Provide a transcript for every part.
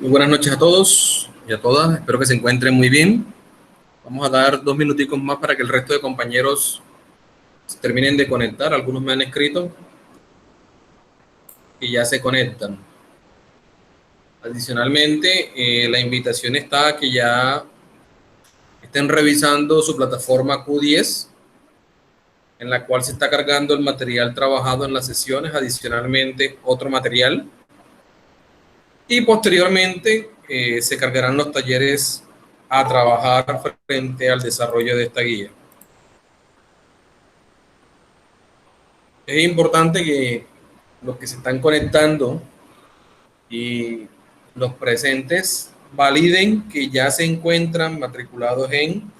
Muy buenas noches a todos y a todas. Espero que se encuentren muy bien. Vamos a dar 2 minuticos más para que el resto de compañeros se terminen de conectar. Algunos me han escrito y ya se conectan. Adicionalmente, la invitación está a que ya estén revisando su plataforma Q10, en la cual se está cargando el material trabajado en las sesiones, adicionalmente otro material. Y posteriormente se cargarán los talleres a trabajar frente al desarrollo de esta guía. Es importante que los que se están conectando y los presentes validen que ya se encuentran matriculados en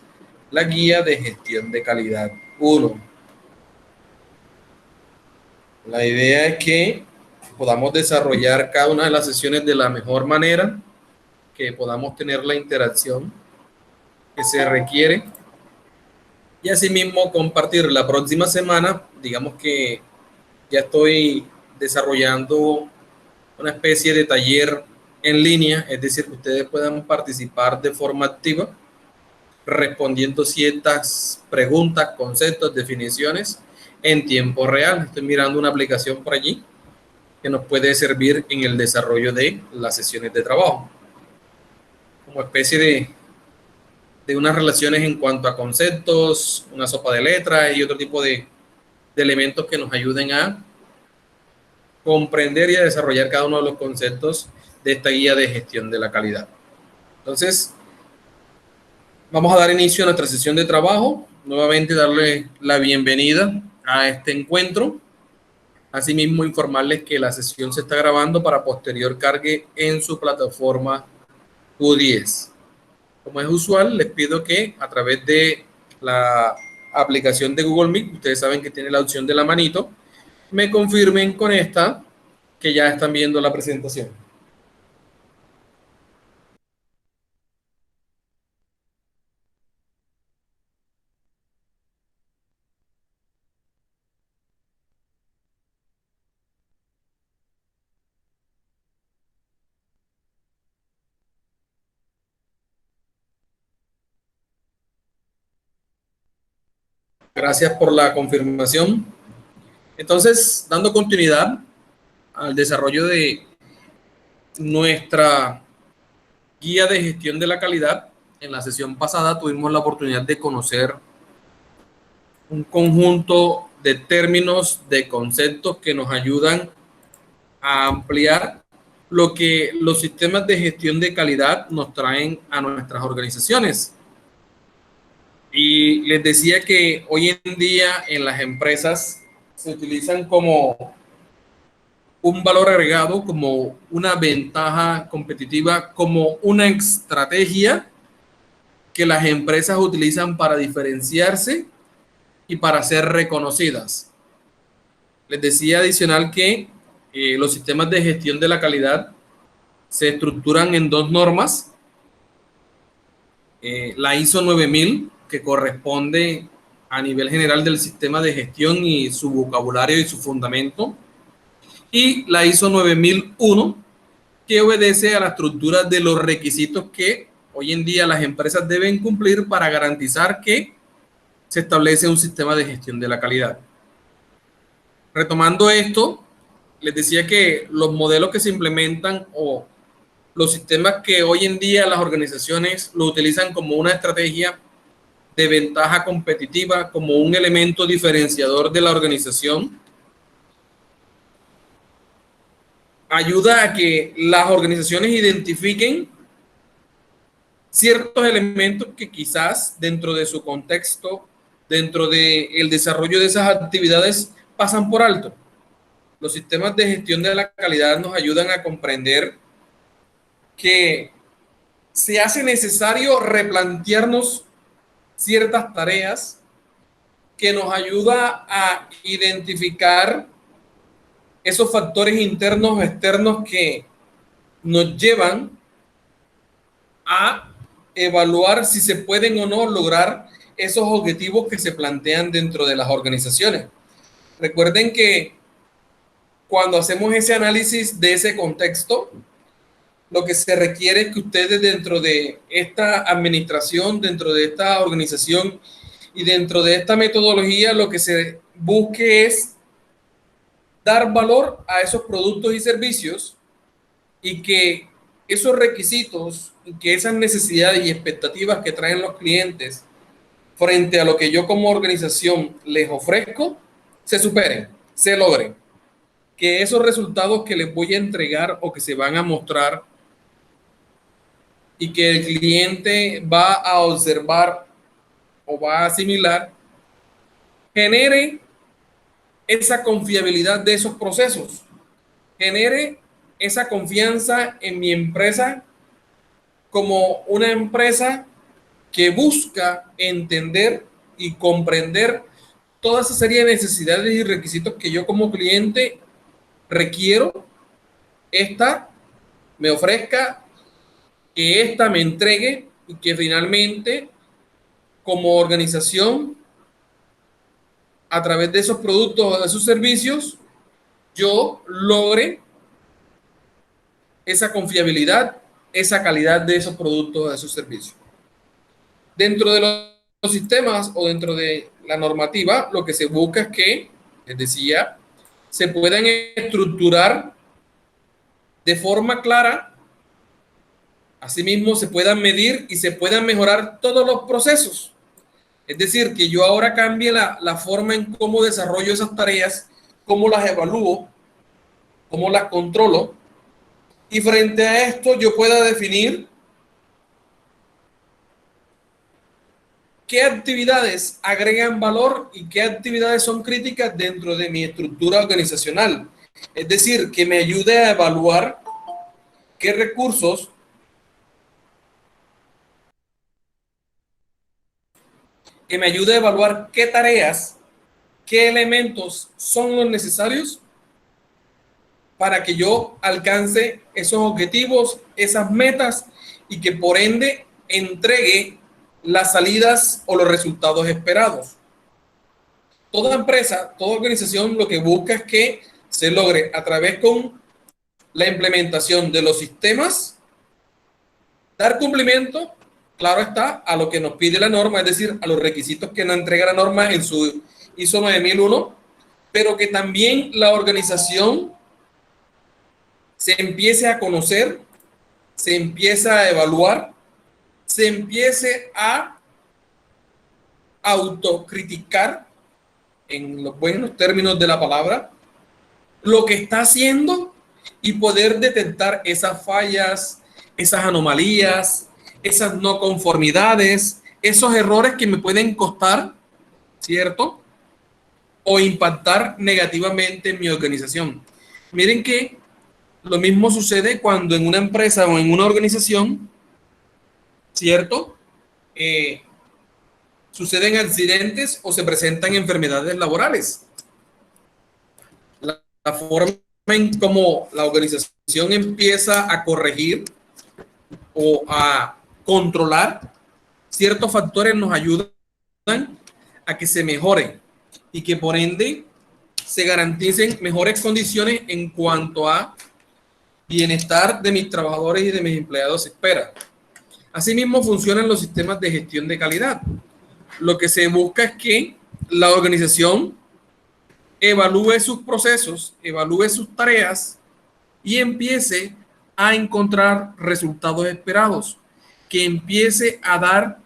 la guía de gestión de calidad 1. La idea es que podamos desarrollar cada una de las sesiones de la mejor manera, que podamos tener la interacción que se requiere y asimismo compartir la próxima semana. Digamos que ya estoy desarrollando una especie de taller en línea, es decir, que ustedes puedan participar de forma activa, respondiendo ciertas preguntas, conceptos, definiciones en tiempo real. Estoy mirando una aplicación por allí que nos puede servir en el desarrollo de las sesiones de trabajo, como especie de unas relaciones en cuanto a conceptos, una sopa de letras y otro tipo de elementos que nos ayuden a comprender y a desarrollar cada uno de los conceptos de esta guía de gestión de la calidad. Entonces, vamos a dar inicio a nuestra sesión de trabajo. Nuevamente darle la bienvenida a este encuentro. Asimismo, informarles que la sesión se está grabando para posterior cargue en su plataforma Q10. Como es usual, les pido que a través de la aplicación de Google Meet, ustedes saben que tiene la opción de la manito, me confirmen con esta que ya están viendo la presentación. Gracias por la confirmación. Entonces, dando continuidad al desarrollo de nuestra guía de gestión de la calidad, en la sesión pasada tuvimos la oportunidad de conocer un conjunto de términos, de conceptos que nos ayudan a ampliar lo que los sistemas de gestión de calidad nos traen a nuestras organizaciones. Y les decía que hoy en día en las empresas se utilizan como un valor agregado, como una ventaja competitiva, como una estrategia que las empresas utilizan para diferenciarse y para ser reconocidas. Les decía adicional que los sistemas de gestión de la calidad se estructuran en 2 normas. La ISO 9000, que corresponde a nivel general del sistema de gestión y su vocabulario y su fundamento, y la ISO 9001, que obedece a la estructura de los requisitos que hoy en día las empresas deben cumplir para garantizar que se establece un sistema de gestión de la calidad. Retomando esto, les decía que los modelos que se implementan o los sistemas que hoy en día las organizaciones lo utilizan como una estrategia de ventaja competitiva, como un elemento diferenciador de la organización, ayuda a que las organizaciones identifiquen ciertos elementos que quizás dentro de su contexto, dentro del desarrollo de esas actividades, pasan por alto. Los sistemas de gestión de la calidad nos ayudan a comprender que se hace necesario replantearnos ciertas tareas, que nos ayuda a identificar esos factores internos o externos que nos llevan a evaluar si se pueden o no lograr esos objetivos que se plantean dentro de las organizaciones. Recuerden que cuando hacemos ese análisis de ese contexto, lo que se requiere es que ustedes dentro de esta administración, dentro de esta organización y dentro de esta metodología, lo que se busque es dar valor a esos productos y servicios y que esos requisitos y que esas necesidades y expectativas que traen los clientes frente a lo que yo como organización les ofrezco, se superen, se logren. Que esos resultados que les voy a entregar o que se van a mostrar y que el cliente va a observar o va a asimilar, genere esa confiabilidad de esos procesos, genere esa confianza en mi empresa como una empresa que busca entender y comprender toda esa serie de necesidades y requisitos que yo como cliente requiero, esta me ofrezca, que esta me entregue y que finalmente como organización a través de esos productos o de esos servicios yo logre esa confiabilidad, esa calidad de esos productos o de esos servicios. Dentro de los sistemas o dentro de la normativa, lo que se busca es que, les decía, se puedan estructurar de forma clara, asimismo se puedan medir y se puedan mejorar todos los procesos. Es decir, que yo ahora cambie la forma en cómo desarrollo esas tareas, cómo las evalúo, cómo las controlo, y frente a esto yo pueda definir qué actividades agregan valor y qué actividades son críticas dentro de mi estructura organizacional. Es decir, que me ayude a evaluar qué recursos que me ayude a evaluar qué tareas, qué elementos son los necesarios para que yo alcance esos objetivos, esas metas y que por ende entregue las salidas o los resultados esperados. Toda empresa, toda organización lo que busca es que se logre a través con la implementación de los sistemas, dar cumplimiento, claro está, a lo que nos pide la norma, es decir, a los requisitos que nos entrega la norma en su ISO 9001, pero que también la organización se empiece a conocer, se empiece a evaluar, se empiece a autocriticar, en los buenos términos de la palabra, lo que está haciendo y poder detectar esas fallas, esas anomalías, esas no conformidades, esos errores que me pueden costar, ¿cierto? O impactar negativamente en mi organización. Miren que lo mismo sucede cuando en una empresa o en una organización, ¿cierto? Suceden accidentes o se presentan enfermedades laborales. La forma en cómo la organización empieza a corregir o a controlar ciertos factores nos ayudan a que se mejore y que por ende se garanticen mejores condiciones en cuanto a bienestar de mis trabajadores y de mis empleados se espera. Asimismo funcionan los sistemas de gestión de calidad. Lo que se busca es que la organización evalúe sus procesos, evalúe sus tareas y empiece a encontrar resultados esperados, que empiece a dar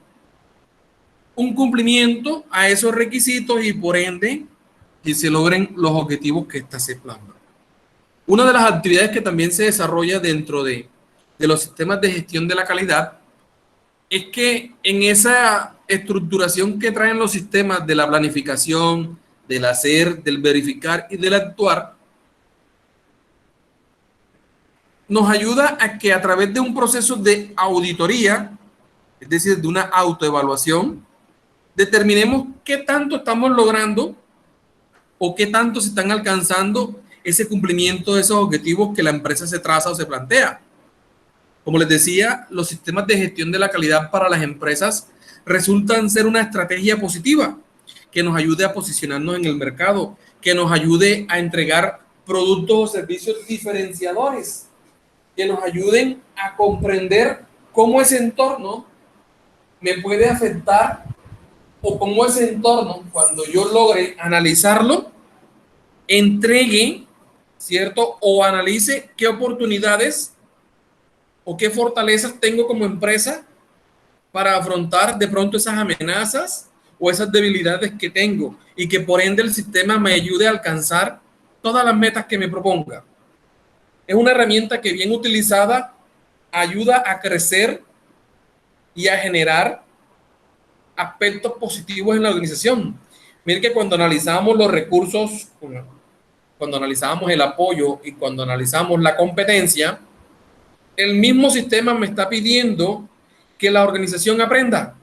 un cumplimiento a esos requisitos y por ende que se logren los objetivos que ésta se plasma. Una de las actividades que también se desarrolla dentro de los sistemas de gestión de la calidad es que en esa estructuración que traen los sistemas de la planificación, del hacer, del verificar y del actuar, nos ayuda a que a través de un proceso de auditoría, es decir, de una autoevaluación, determinemos qué tanto estamos logrando o qué tanto se están alcanzando ese cumplimiento de esos objetivos que la empresa se traza o se plantea. Como les decía, los sistemas de gestión de la calidad para las empresas resultan ser una estrategia positiva que nos ayude a posicionarnos en el mercado, que nos ayude a entregar productos o servicios diferenciadores, que nos ayuden a comprender cómo ese entorno me puede afectar o cómo ese entorno, cuando yo logre analizarlo, entregue, ¿cierto? O analice qué oportunidades o qué fortalezas tengo como empresa para afrontar de pronto esas amenazas o esas debilidades que tengo y que por ende el sistema me ayude a alcanzar todas las metas que me proponga. Es una herramienta que bien utilizada ayuda a crecer y a generar aspectos positivos en la organización. Miren que cuando analizamos los recursos, cuando analizamos el apoyo y cuando analizamos la competencia, el mismo sistema me está pidiendo que la organización aprenda,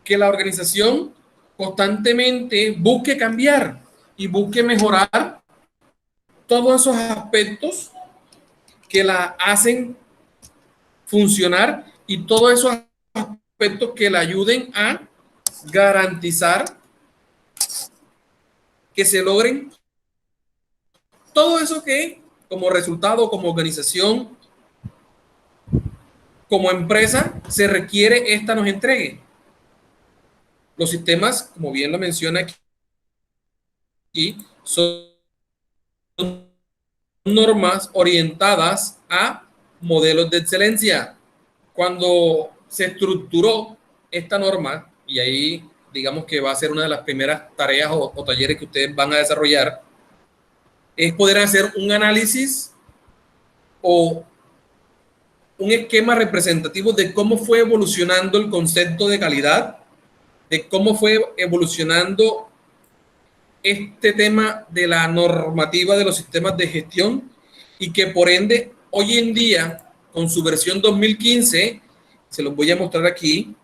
que la organización constantemente busque cambiar y busque mejorar todos esos aspectos que la hacen funcionar y todos esos aspectos que la ayuden a garantizar que se logren todo eso que como resultado, como organización, como empresa, se requiere esta nos entregue. Los sistemas, como bien lo menciona aquí, son normas orientadas a modelos de excelencia. Cuando se estructuró esta norma, y ahí digamos que va a ser una de las primeras tareas o talleres que ustedes van a desarrollar, es poder hacer un análisis o un esquema representativo de cómo fue evolucionando el concepto de calidad, de cómo fue evolucionando este tema de la normativa de los sistemas de gestión y que por ende hoy en día con su versión 2015, se los voy a mostrar aquí,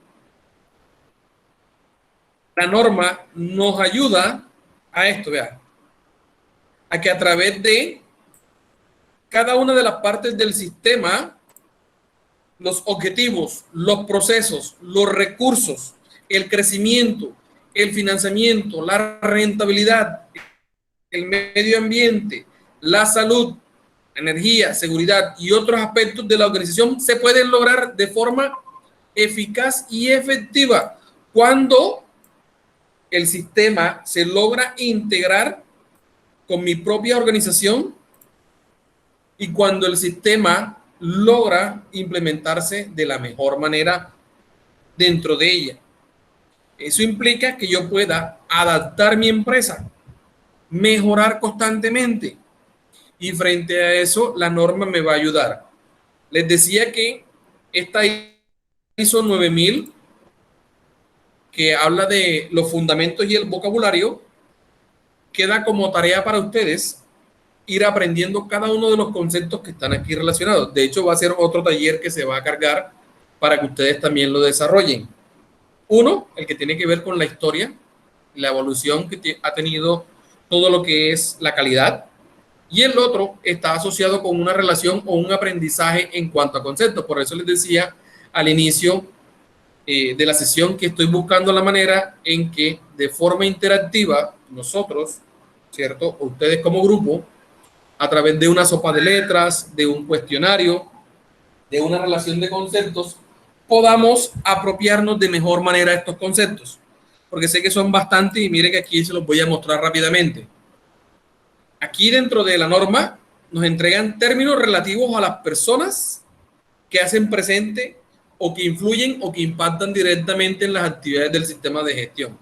la norma nos ayuda a esto, vean, a que a través de cada una de las partes del sistema, los objetivos, los procesos, los recursos, el crecimiento, el financiamiento, la rentabilidad, el medio ambiente, la salud, energía, seguridad y otros aspectos de la organización se pueden lograr de forma eficaz y efectiva cuando el sistema se logra integrar con mi propia organización y cuando el sistema logra implementarse de la mejor manera dentro de ella. Eso implica que yo pueda adaptar mi empresa, mejorar constantemente y frente a eso la norma me va a ayudar. Les decía que esta ISO 9000 que habla de los fundamentos y el vocabulario, queda como tarea para ustedes ir aprendiendo cada uno de los conceptos que están aquí relacionados. De hecho, va a ser otro taller que se va a cargar para que ustedes también lo desarrollen. Uno, el que tiene que ver con la historia, la evolución que ha tenido todo lo que es la calidad. Y el otro está asociado con una relación o un aprendizaje en cuanto a conceptos. Por eso les decía al inicio de la sesión que estoy buscando la manera en que de forma interactiva nosotros, ¿cierto? Ustedes como grupo, a través de una sopa de letras, de un cuestionario, de una relación de conceptos, podamos apropiarnos de mejor manera estos conceptos. Porque sé que son bastantes y miren que aquí se los voy a mostrar rápidamente. Aquí dentro de la norma nos entregan términos relativos a las personas que hacen presente o que influyen o que impactan directamente en las actividades del sistema de gestión.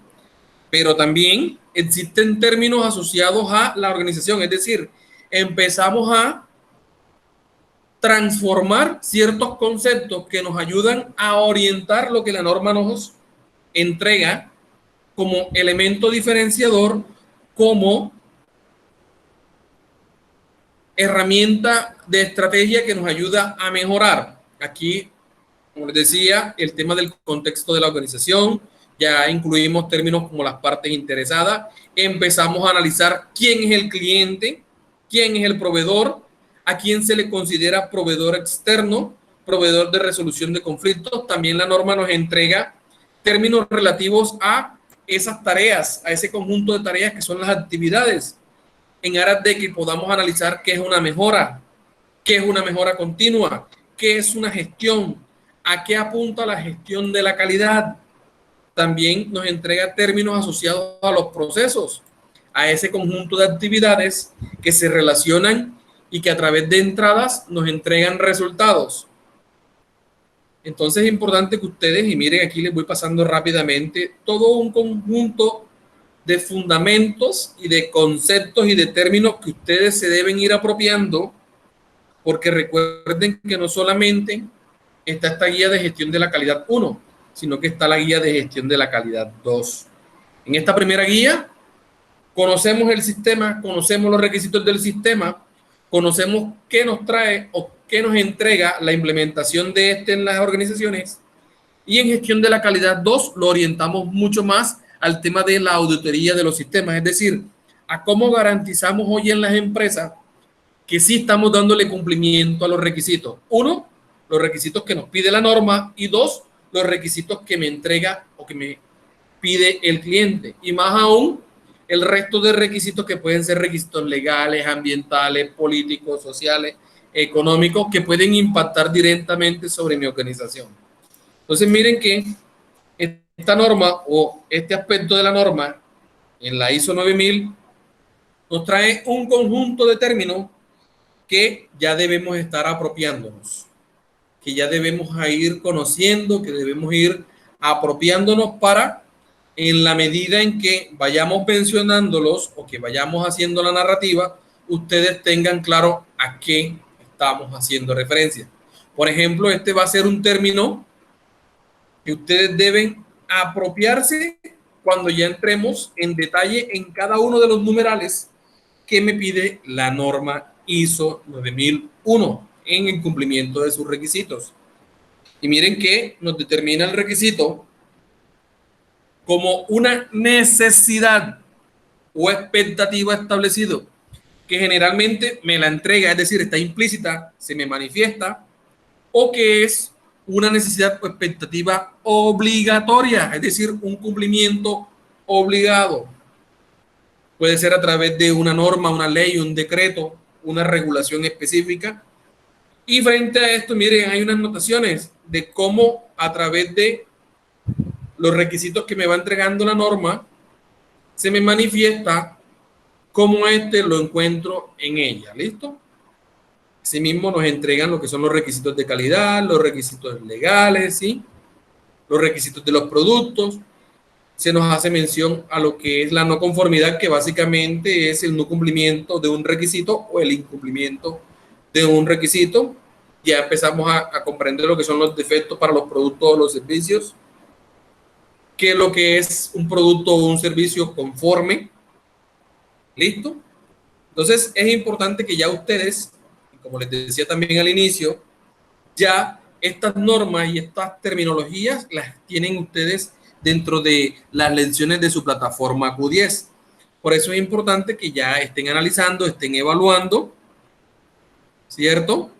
Pero también existen términos asociados a la organización, es decir, empezamos a transformar ciertos conceptos que nos ayudan a orientar lo que la norma nos entrega como elemento diferenciador, como herramienta de estrategia que nos ayuda a mejorar. Aquí, como les decía, el tema del contexto de la organización, ya incluimos términos como las partes interesadas, empezamos a analizar quién es el cliente, quién es el proveedor, a quién se le considera proveedor externo, proveedor de resolución de conflictos. También la norma nos entrega términos relativos a esas tareas, a ese conjunto de tareas que son las actividades, en aras de que podamos analizar qué es una mejora, ¿Qué es una mejora continua? ¿Qué es una gestión? ¿A qué apunta la gestión de la calidad? También nos entrega términos asociados a los procesos, a ese conjunto de actividades que se relacionan y que a través de entradas nos entregan resultados. Entonces es importante que ustedes, y miren, aquí les voy pasando rápidamente, todo un conjunto de fundamentos y de conceptos y de términos que ustedes se deben ir apropiando, porque recuerden que no solamente está esta guía de gestión de la calidad 1, sino que está la guía de gestión de la calidad 2. En esta primera guía conocemos el sistema, conocemos los requisitos del sistema, conocemos qué nos trae o qué nos entrega la implementación de este en las organizaciones, y en gestión de la calidad 2 lo orientamos mucho más al tema de la auditoría de los sistemas, es decir, a cómo garantizamos hoy en las empresas que sí estamos dándole cumplimiento a los requisitos. Uno, los requisitos que nos pide la norma, y dos, los requisitos que me entrega o que me pide el cliente, y más aún el resto de requisitos que pueden ser requisitos legales, ambientales, políticos, sociales, económicos, que pueden impactar directamente sobre mi organización. Entonces miren que esta norma o este aspecto de la norma en la ISO 9000 nos trae un conjunto de términos que ya debemos estar apropiándonos, que ya debemos ir conociendo, que debemos ir apropiándonos para, en la medida en que vayamos mencionándolos o que vayamos haciendo la narrativa, ustedes tengan claro a qué estamos haciendo referencia. Por ejemplo, este va a ser un término que ustedes deben apropiarse cuando ya entremos en detalle en cada uno de los numerales que me pide la norma ISO 9001 en el cumplimiento de sus requisitos. Y miren que nos determina el requisito como una necesidad o expectativa establecido, que generalmente me la entrega, es decir, está implícita, se me manifiesta, o que es una necesidad o expectativa obligatoria, es decir, un cumplimiento obligado. Puede ser a través de una norma, una ley, un decreto, una regulación específica. Y frente a esto, miren, hay unas notaciones de cómo a través de los requisitos que me va entregando la norma, se me manifiesta cómo lo encuentro en ella. ¿Listo? Asimismo, nos entregan lo que son los requisitos de calidad, los requisitos legales, ¿sí? Los requisitos de los productos. Se nos hace mención a lo que es la no conformidad, que básicamente es el no cumplimiento de un requisito o el incumplimiento de un requisito. Ya empezamos a comprender lo que son los defectos para los productos o los servicios, qué es lo que es un producto o un servicio conforme. ¿Listo? Entonces es importante que ya ustedes, como les decía también al inicio, ya estas normas y estas terminologías las tienen ustedes dentro de las lecciones de su plataforma Q10. Por eso es importante que ya estén analizando, estén evaluando, ¿cierto?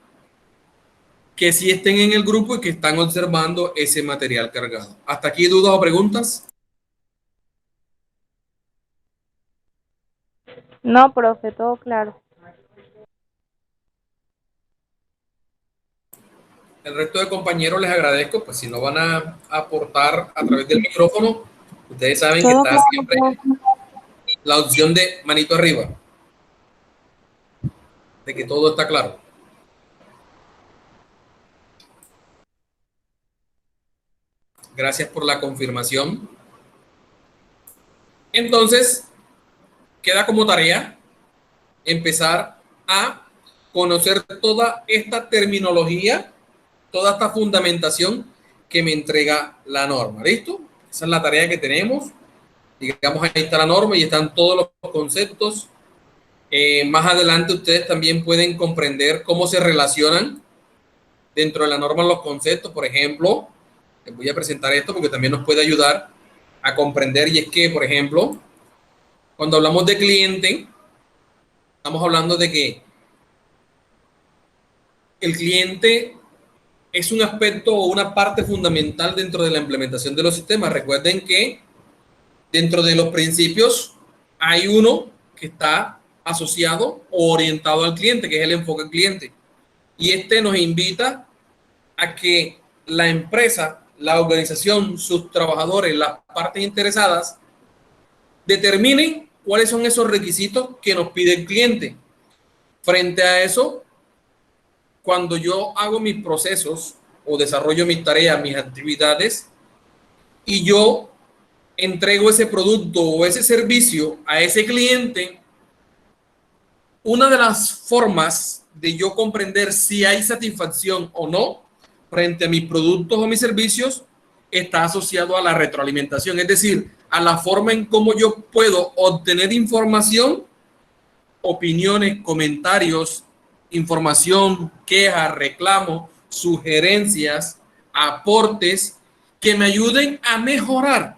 Que sí estén en el grupo y que están observando ese material cargado. ¿Hasta aquí dudas o preguntas? No, profe, todo claro. El resto de compañeros les agradezco, pues si no van a aportar a través del micrófono, ustedes saben que Todo está claro, siempre profe. la opción de manito arriba, de que todo está claro. Gracias por la confirmación. Entonces, queda como tarea empezar a conocer toda esta terminología, toda esta fundamentación que me entrega la norma. ¿Listo? Esa es la tarea que tenemos. Digamos, ahí está la norma y están todos los conceptos. Más adelante ustedes también pueden comprender cómo se relacionan dentro de la norma los conceptos. Por ejemplo, les voy a presentar esto porque también nos puede ayudar a comprender, y es que, por ejemplo, cuando hablamos de cliente, estamos hablando de que el cliente es un aspecto o una parte fundamental dentro de la implementación de los sistemas. Recuerden que dentro de los principios hay uno que está asociado o orientado al cliente, que es el enfoque al cliente. y este nos invita a que la empresa, la organización, sus trabajadores, las partes interesadas, determinen cuáles son esos requisitos que nos pide el cliente. Frente a eso, cuando yo hago mis procesos o desarrollo mis tareas, mis actividades, y yo entrego ese producto o ese servicio a ese cliente, una de las formas de yo comprender si hay satisfacción o no frente a mis productos o mis servicios está asociado a la retroalimentación, es decir, a la forma en cómo yo puedo obtener información, opiniones, comentarios, información, quejas, reclamos, sugerencias, aportes que me ayuden a mejorar.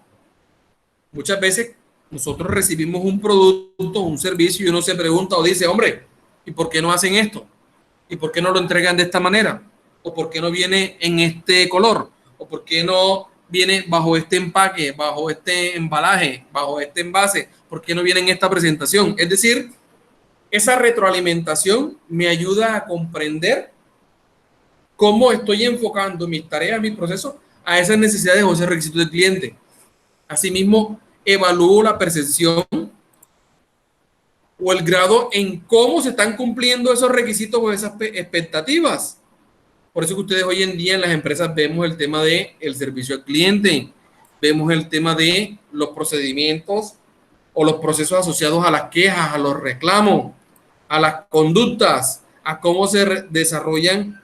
Muchas veces nosotros recibimos un producto, un servicio y uno se pregunta o dice, hombre, ¿y por qué no hacen esto? ¿Y por qué no lo entregan de esta manera? ¿O por qué no viene en este color? ¿O por qué no viene bajo este empaque, bajo este embalaje, bajo este envase? ¿Por qué no viene en esta presentación? Es decir, esa retroalimentación me ayuda a comprender cómo estoy enfocando mis tareas, mis procesos a esas necesidades o esos requisitos del cliente. Asimismo, evalúo la percepción o el grado en cómo se están cumpliendo esos requisitos o esas expectativas. Por eso que ustedes hoy en día en las empresas vemos el tema de el servicio al cliente, vemos el tema de los procedimientos o los procesos asociados a las quejas, a los reclamos, a las conductas, a cómo se desarrollan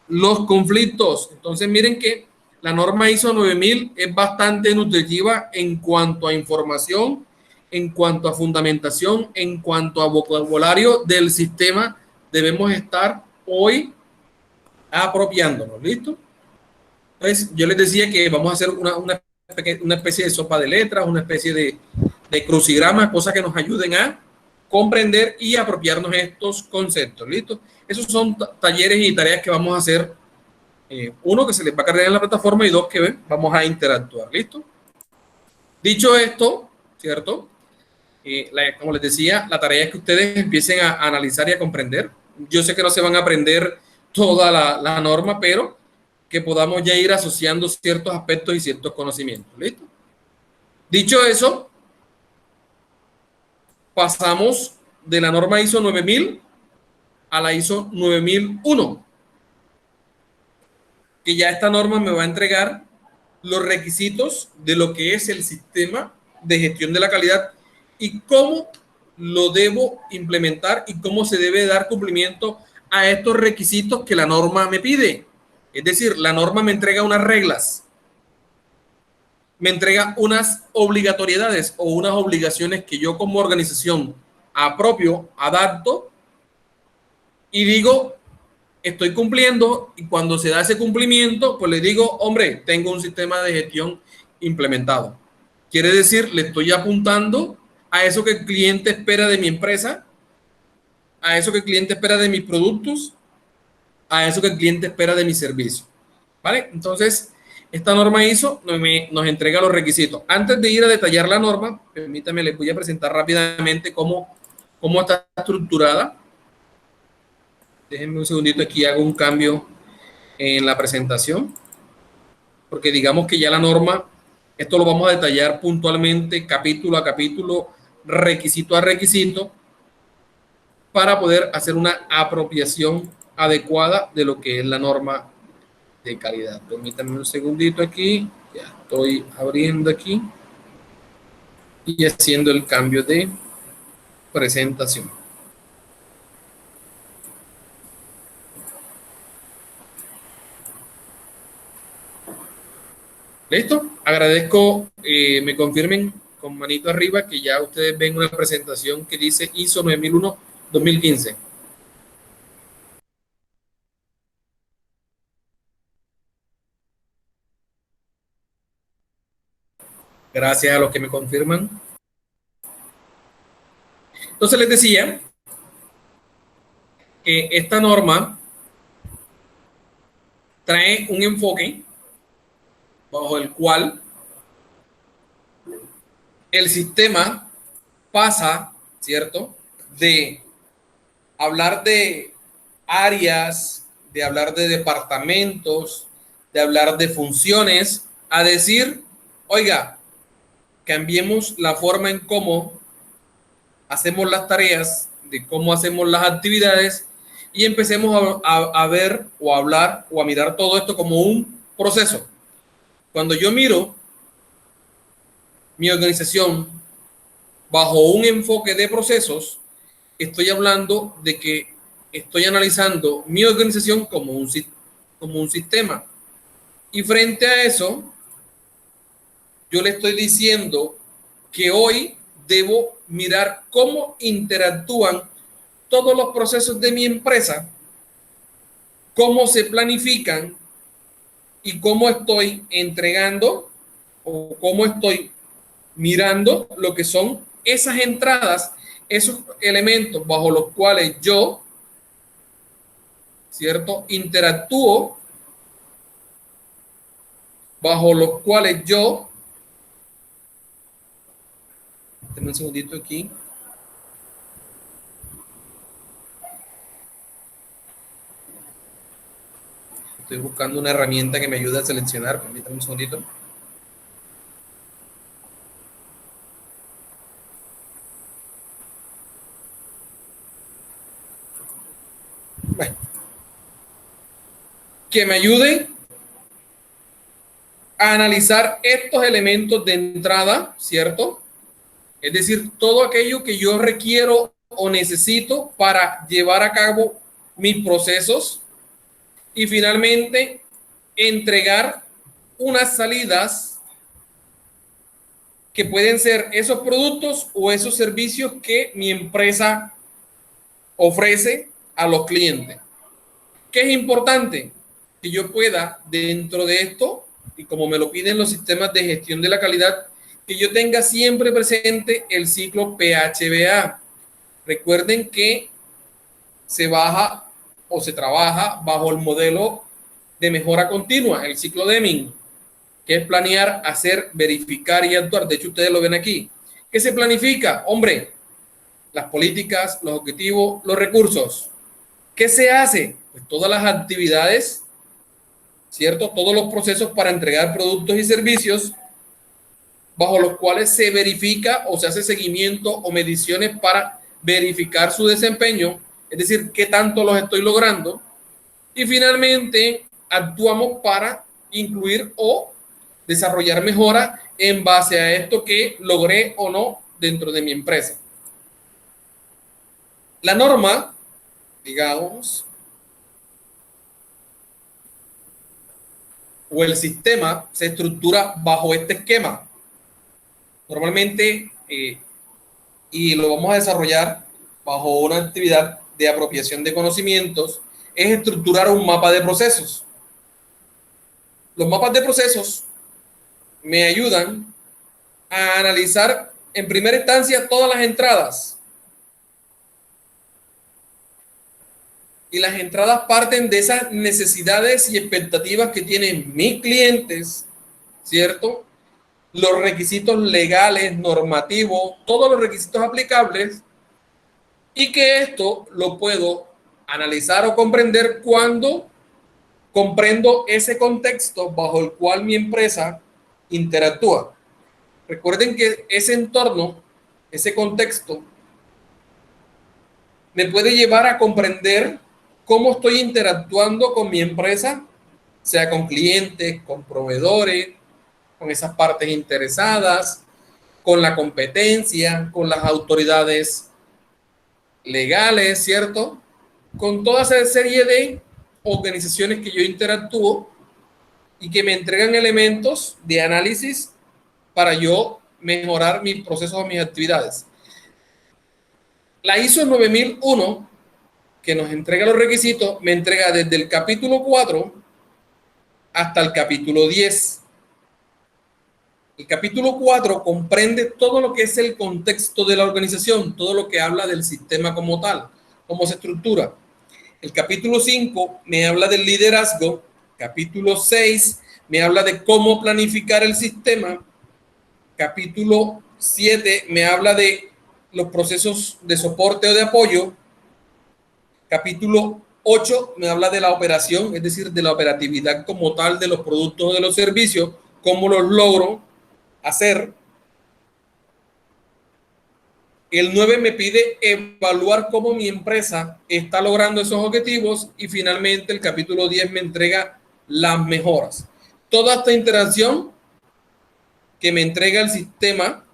los conflictos. Entonces, miren que la norma ISO 9000 es bastante nutritiva en cuanto a información, en cuanto a fundamentación, en cuanto a vocabulario del sistema. Debemos estar hoy apropiándonos, ¿listo? Entonces, yo les decía que vamos a hacer una especie de sopa de letras, una especie de crucigrama, cosas que nos ayuden a comprender y apropiarnos estos conceptos, ¿listo? Esos son talleres y tareas que vamos a hacer, uno que se les va a cargar en la plataforma y dos que vamos a interactuar, ¿listo? Dicho esto, ¿cierto? Como les decía, la tarea es que ustedes empiecen a analizar y a comprender. Yo sé que no se van a aprender toda la norma, pero que podamos ya ir asociando ciertos aspectos y ciertos conocimientos, ¿listo? Dicho eso, pasamos de la norma ISO 9000 a la ISO 9001, que ya esta norma me va a entregar los requisitos de lo que es el sistema de gestión de la calidad y cómo lo debo implementar y cómo se debe dar cumplimiento a estos requisitos que la norma me pide. Es decir, la norma me entrega unas reglas, me entrega unas obligatoriedades o unas obligaciones que yo como organización apropio, adapto y digo, estoy cumpliendo, y cuando se da ese cumplimiento, pues le digo, hombre, tengo un sistema de gestión implementado. Quiere decir, le estoy apuntando a eso que el cliente espera de mi empresa, a eso que el cliente espera de mis productos, a eso que el cliente espera de mi servicio. ¿Vale? Entonces, esta norma ISO nos entrega los requisitos. Antes de ir a detallar la norma, permítanme, les voy a presentar rápidamente cómo está estructurada. Déjenme un segundito aquí, hago un cambio en la presentación, porque digamos que ya la norma, esto lo vamos a detallar puntualmente, capítulo a capítulo, requisito a requisito, para poder hacer una apropiación adecuada de lo que es la norma de calidad. Permítanme un segundito aquí, ya estoy abriendo aquí y haciendo el cambio de presentación. ¿Listo? Agradezco, me confirmen con manito arriba que ya ustedes ven una presentación que dice ISO 9001-2015. Gracias a los que me confirman. Entonces les decía que esta norma trae un enfoque bajo el cual el sistema pasa, ¿cierto?, de hablar de áreas, de hablar de departamentos, de hablar de funciones, a decir, oiga, cambiemos la forma en cómo hacemos las tareas, de cómo hacemos las actividades y empecemos a ver o a hablar o a mirar todo esto como un proceso. Cuando yo miro mi organización bajo un enfoque de procesos, estoy hablando de que estoy analizando mi organización como un sistema. Y frente a eso, yo le estoy diciendo que hoy debo mirar cómo interactúan todos los procesos de mi empresa, cómo se planifican y cómo estoy entregando o cómo estoy mirando lo que son esas entradas, esos elementos bajo los cuales yo, ¿cierto?, interactúo, bajo los cuales yo, denme un segundito aquí, estoy buscando una herramienta que me ayude a seleccionar, permítanme un segundito. Bueno, que me ayude a analizar estos elementos de entrada, ¿cierto? Es decir, todo aquello que yo requiero o necesito para llevar a cabo mis procesos y finalmente entregar unas salidas que pueden ser esos productos o esos servicios que mi empresa ofrece a los clientes. ¿Qué es importante? Que yo pueda, dentro de esto, y como me lo piden los sistemas de gestión de la calidad, que yo tenga siempre presente el ciclo PHBA. Recuerden que se baja o se trabaja bajo el modelo de mejora continua, el ciclo Deming, que es planear, hacer, verificar y actuar. De hecho, ustedes lo ven aquí. ¿Qué se planifica? Hombre, las políticas, los objetivos, los recursos. ¿Qué se hace? Pues todas las actividades, ¿cierto? Todos los procesos para entregar productos y servicios bajo los cuales se verifica o se hace seguimiento o mediciones para verificar su desempeño, es decir, qué tanto los estoy logrando. Y finalmente, actuamos para incluir o desarrollar mejora en base a esto que logré o no dentro de mi empresa. La norma, digamos, o el sistema se estructura bajo este esquema. Normalmente, y lo vamos a desarrollar bajo una actividad de apropiación de conocimientos, es estructurar un mapa de procesos. Los mapas de procesos me ayudan a analizar en primera instancia todas las entradas. Y las entradas parten de esas necesidades y expectativas que tienen mis clientes, ¿cierto? Los requisitos legales, normativos, todos los requisitos aplicables, y que esto lo puedo analizar o comprender cuando comprendo ese contexto bajo el cual mi empresa interactúa. Recuerden que ese entorno, ese contexto, me puede llevar a comprender cómo estoy interactuando con mi empresa, sea con clientes, con proveedores, con esas partes interesadas, con la competencia, con las autoridades legales, ¿cierto? Con toda esa serie de organizaciones que yo interactúo y que me entregan elementos de análisis para yo mejorar mis procesos o mis actividades. La ISO 9001, que nos entrega los requisitos, me entrega desde el capítulo 4 hasta el capítulo 10. El capítulo 4 comprende todo lo que es el contexto de la organización, todo lo que habla del sistema como tal, cómo se estructura. El capítulo 5 me habla del liderazgo. Capítulo 6 me habla de cómo planificar el sistema. Capítulo 7 me habla de los procesos de soporte o de apoyo. Capítulo 8 me habla de la operación, es decir, de la operatividad como tal de los productos o de los servicios, cómo los logro hacer. El 9 me pide evaluar cómo mi empresa está logrando esos objetivos y finalmente el capítulo 10 me entrega las mejoras. Toda esta interacción que me entrega el sistema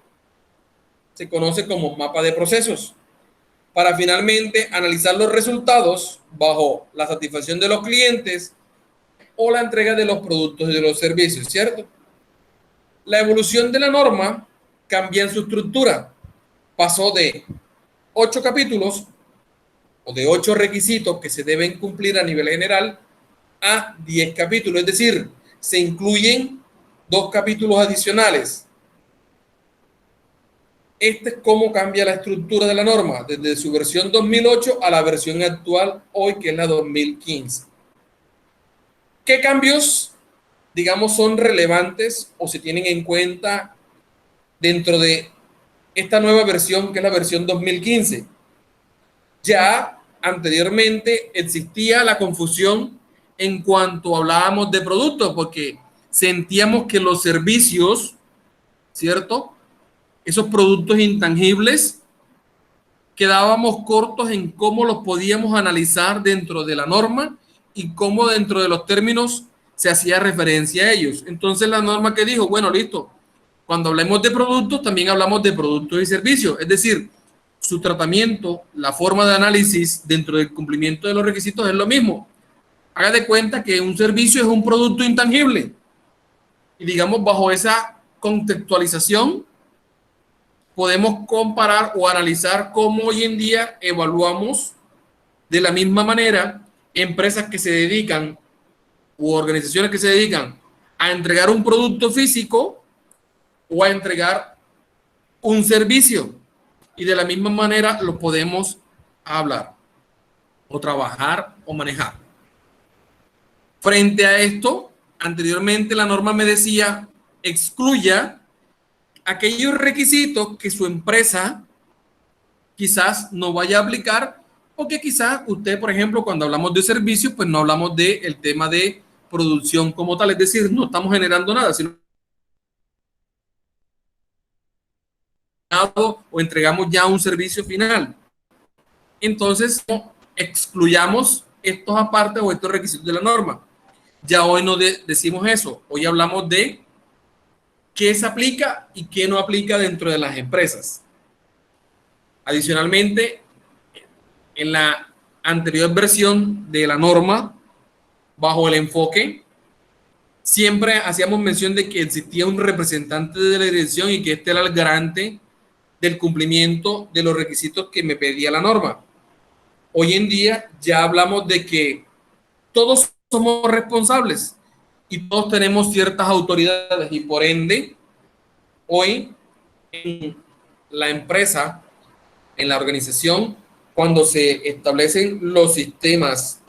se conoce como mapa de procesos para finalmente analizar los resultados bajo la satisfacción de los clientes o la entrega de los productos y de los servicios, ¿cierto? La evolución de la norma cambia en su estructura. Pasó de 8 capítulos o de 8 requisitos que se deben cumplir a nivel general a 10 capítulos, es decir, se incluyen 2 capítulos adicionales. Este es cómo cambia la estructura de la norma desde su versión 2008 a la versión actual hoy, que es la 2015. ¿Qué cambios, digamos, son relevantes o se tienen en cuenta dentro de esta nueva versión, que es la versión 2015? Ya anteriormente existía la confusión en cuanto hablábamos de productos, porque sentíamos que los servicios, ¿cierto?, esos productos intangibles, quedábamos cortos en cómo los podíamos analizar dentro de la norma y cómo dentro de los términos se hacía referencia a ellos. Entonces la norma que dijo, bueno, listo, cuando hablemos de productos también hablamos de productos y servicios, es decir, su tratamiento, la forma de análisis dentro del cumplimiento de los requisitos es lo mismo. Haga de cuenta que un servicio es un producto intangible y digamos bajo esa contextualización podemos comparar o analizar cómo hoy en día evaluamos de la misma manera empresas que se dedican u organizaciones que se dedican a entregar un producto físico o a entregar un servicio. Y de la misma manera lo podemos hablar o trabajar o manejar. Frente a esto, anteriormente la norma me decía, excluya aquellos requisitos que su empresa quizás no vaya a aplicar o que quizás usted, por ejemplo, cuando hablamos de servicios, pues no hablamos del tema de producción como tal, es decir, no estamos generando nada, sino o entregamos ya un servicio final. Entonces, excluyamos estos apartes o estos requisitos de la norma. Ya hoy no decimos eso, hoy hablamos de qué se aplica y qué no aplica dentro de las empresas. Adicionalmente, en la anterior versión de la norma, bajo el enfoque, siempre hacíamos mención de que existía un representante de la dirección y que este era el garante del cumplimiento de los requisitos que me pedía la norma. Hoy en día ya hablamos de que todos somos responsables y todos tenemos ciertas autoridades y por ende, hoy en la empresa, en la organización, cuando se establecen los sistemas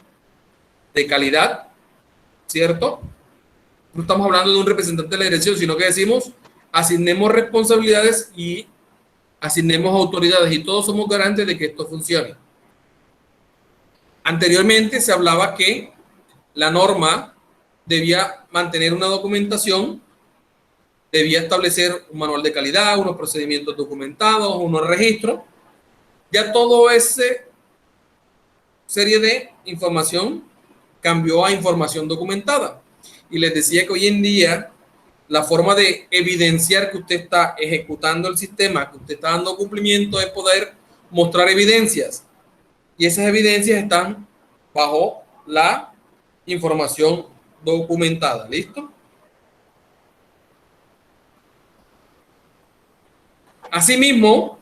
de calidad, ¿cierto? No estamos hablando de un representante de la dirección, sino que decimos, asignemos responsabilidades y asignemos autoridades y todos somos garantes de que esto funcione. Anteriormente se hablaba que la norma debía mantener una documentación, debía establecer un manual de calidad, unos procedimientos documentados, unos registros. Ya todo ese serie de información cambió a información documentada. Y les decía que hoy en día la forma de evidenciar que usted está ejecutando el sistema, que usted está dando cumplimiento, es poder mostrar evidencias. Y esas evidencias están bajo la información documentada. ¿Listo? Asimismo,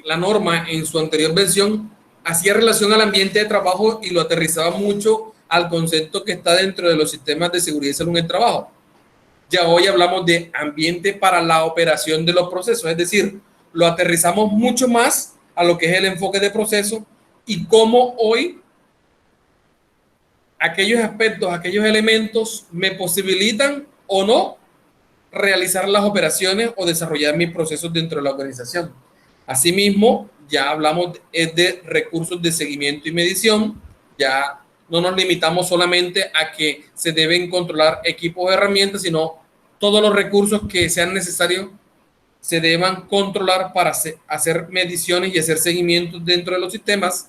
la norma en su anterior versión hacía relación al ambiente de trabajo y lo aterrizaba mucho al concepto que está dentro de los sistemas de seguridad y salud en el trabajo. Ya hoy hablamos de ambiente para la operación de los procesos, es decir, lo aterrizamos mucho más a lo que es el enfoque de proceso y cómo hoy aquellos aspectos, aquellos elementos me posibilitan o no realizar las operaciones o desarrollar mis procesos dentro de la organización. Asimismo, ya hablamos de recursos de seguimiento y medición. Ya no nos limitamos solamente a que se deben controlar equipos o herramientas, sino todos los recursos que sean necesarios se deban controlar para hacer mediciones y hacer seguimientos dentro de los sistemas.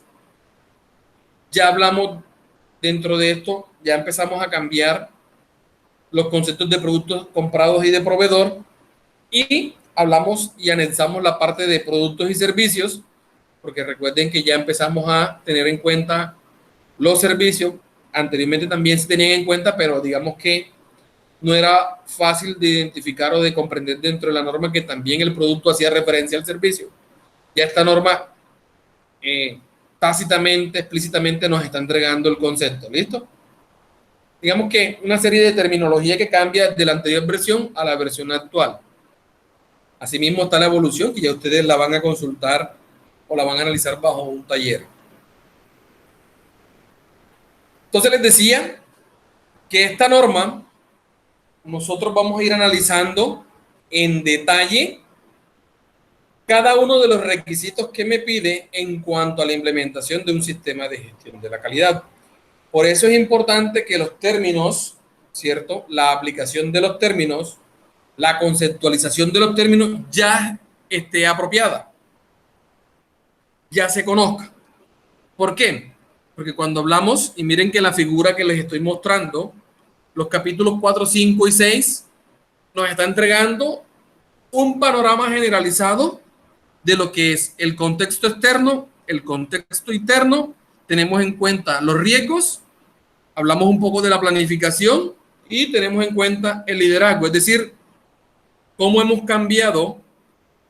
Ya hablamos dentro de esto, ya empezamos a cambiar los conceptos de productos comprados y de proveedor, y hablamos y analizamos la parte de productos y servicios, porque recuerden que ya empezamos a tener en cuenta los servicios. Anteriormente también se tenían en cuenta, pero digamos que no era fácil de identificar o de comprender dentro de la norma que también el producto hacía referencia al servicio. Ya esta norma tácitamente, explícitamente nos está entregando el concepto. ¿Listo? Digamos que una serie de terminología que cambia de la anterior versión a la versión actual. Asimismo está la evolución, que ya ustedes la van a consultar o la van a analizar bajo un taller. Entonces les decía que esta norma nosotros vamos a ir analizando en detalle cada uno de los requisitos que me pide en cuanto a la implementación de un sistema de gestión de la calidad. Por eso es importante que los términos, ¿cierto? La aplicación de los términos, la conceptualización de los términos ya esté apropiada, ya se conozca. ¿Por qué? Porque cuando hablamos, y miren que la figura que les estoy mostrando, los capítulos 4, 5 y 6 nos está entregando un panorama generalizado de lo que es el contexto externo, el contexto interno. Tenemos en cuenta los riesgos, hablamos un poco de la planificación y tenemos en cuenta el liderazgo, es decir, cómo hemos cambiado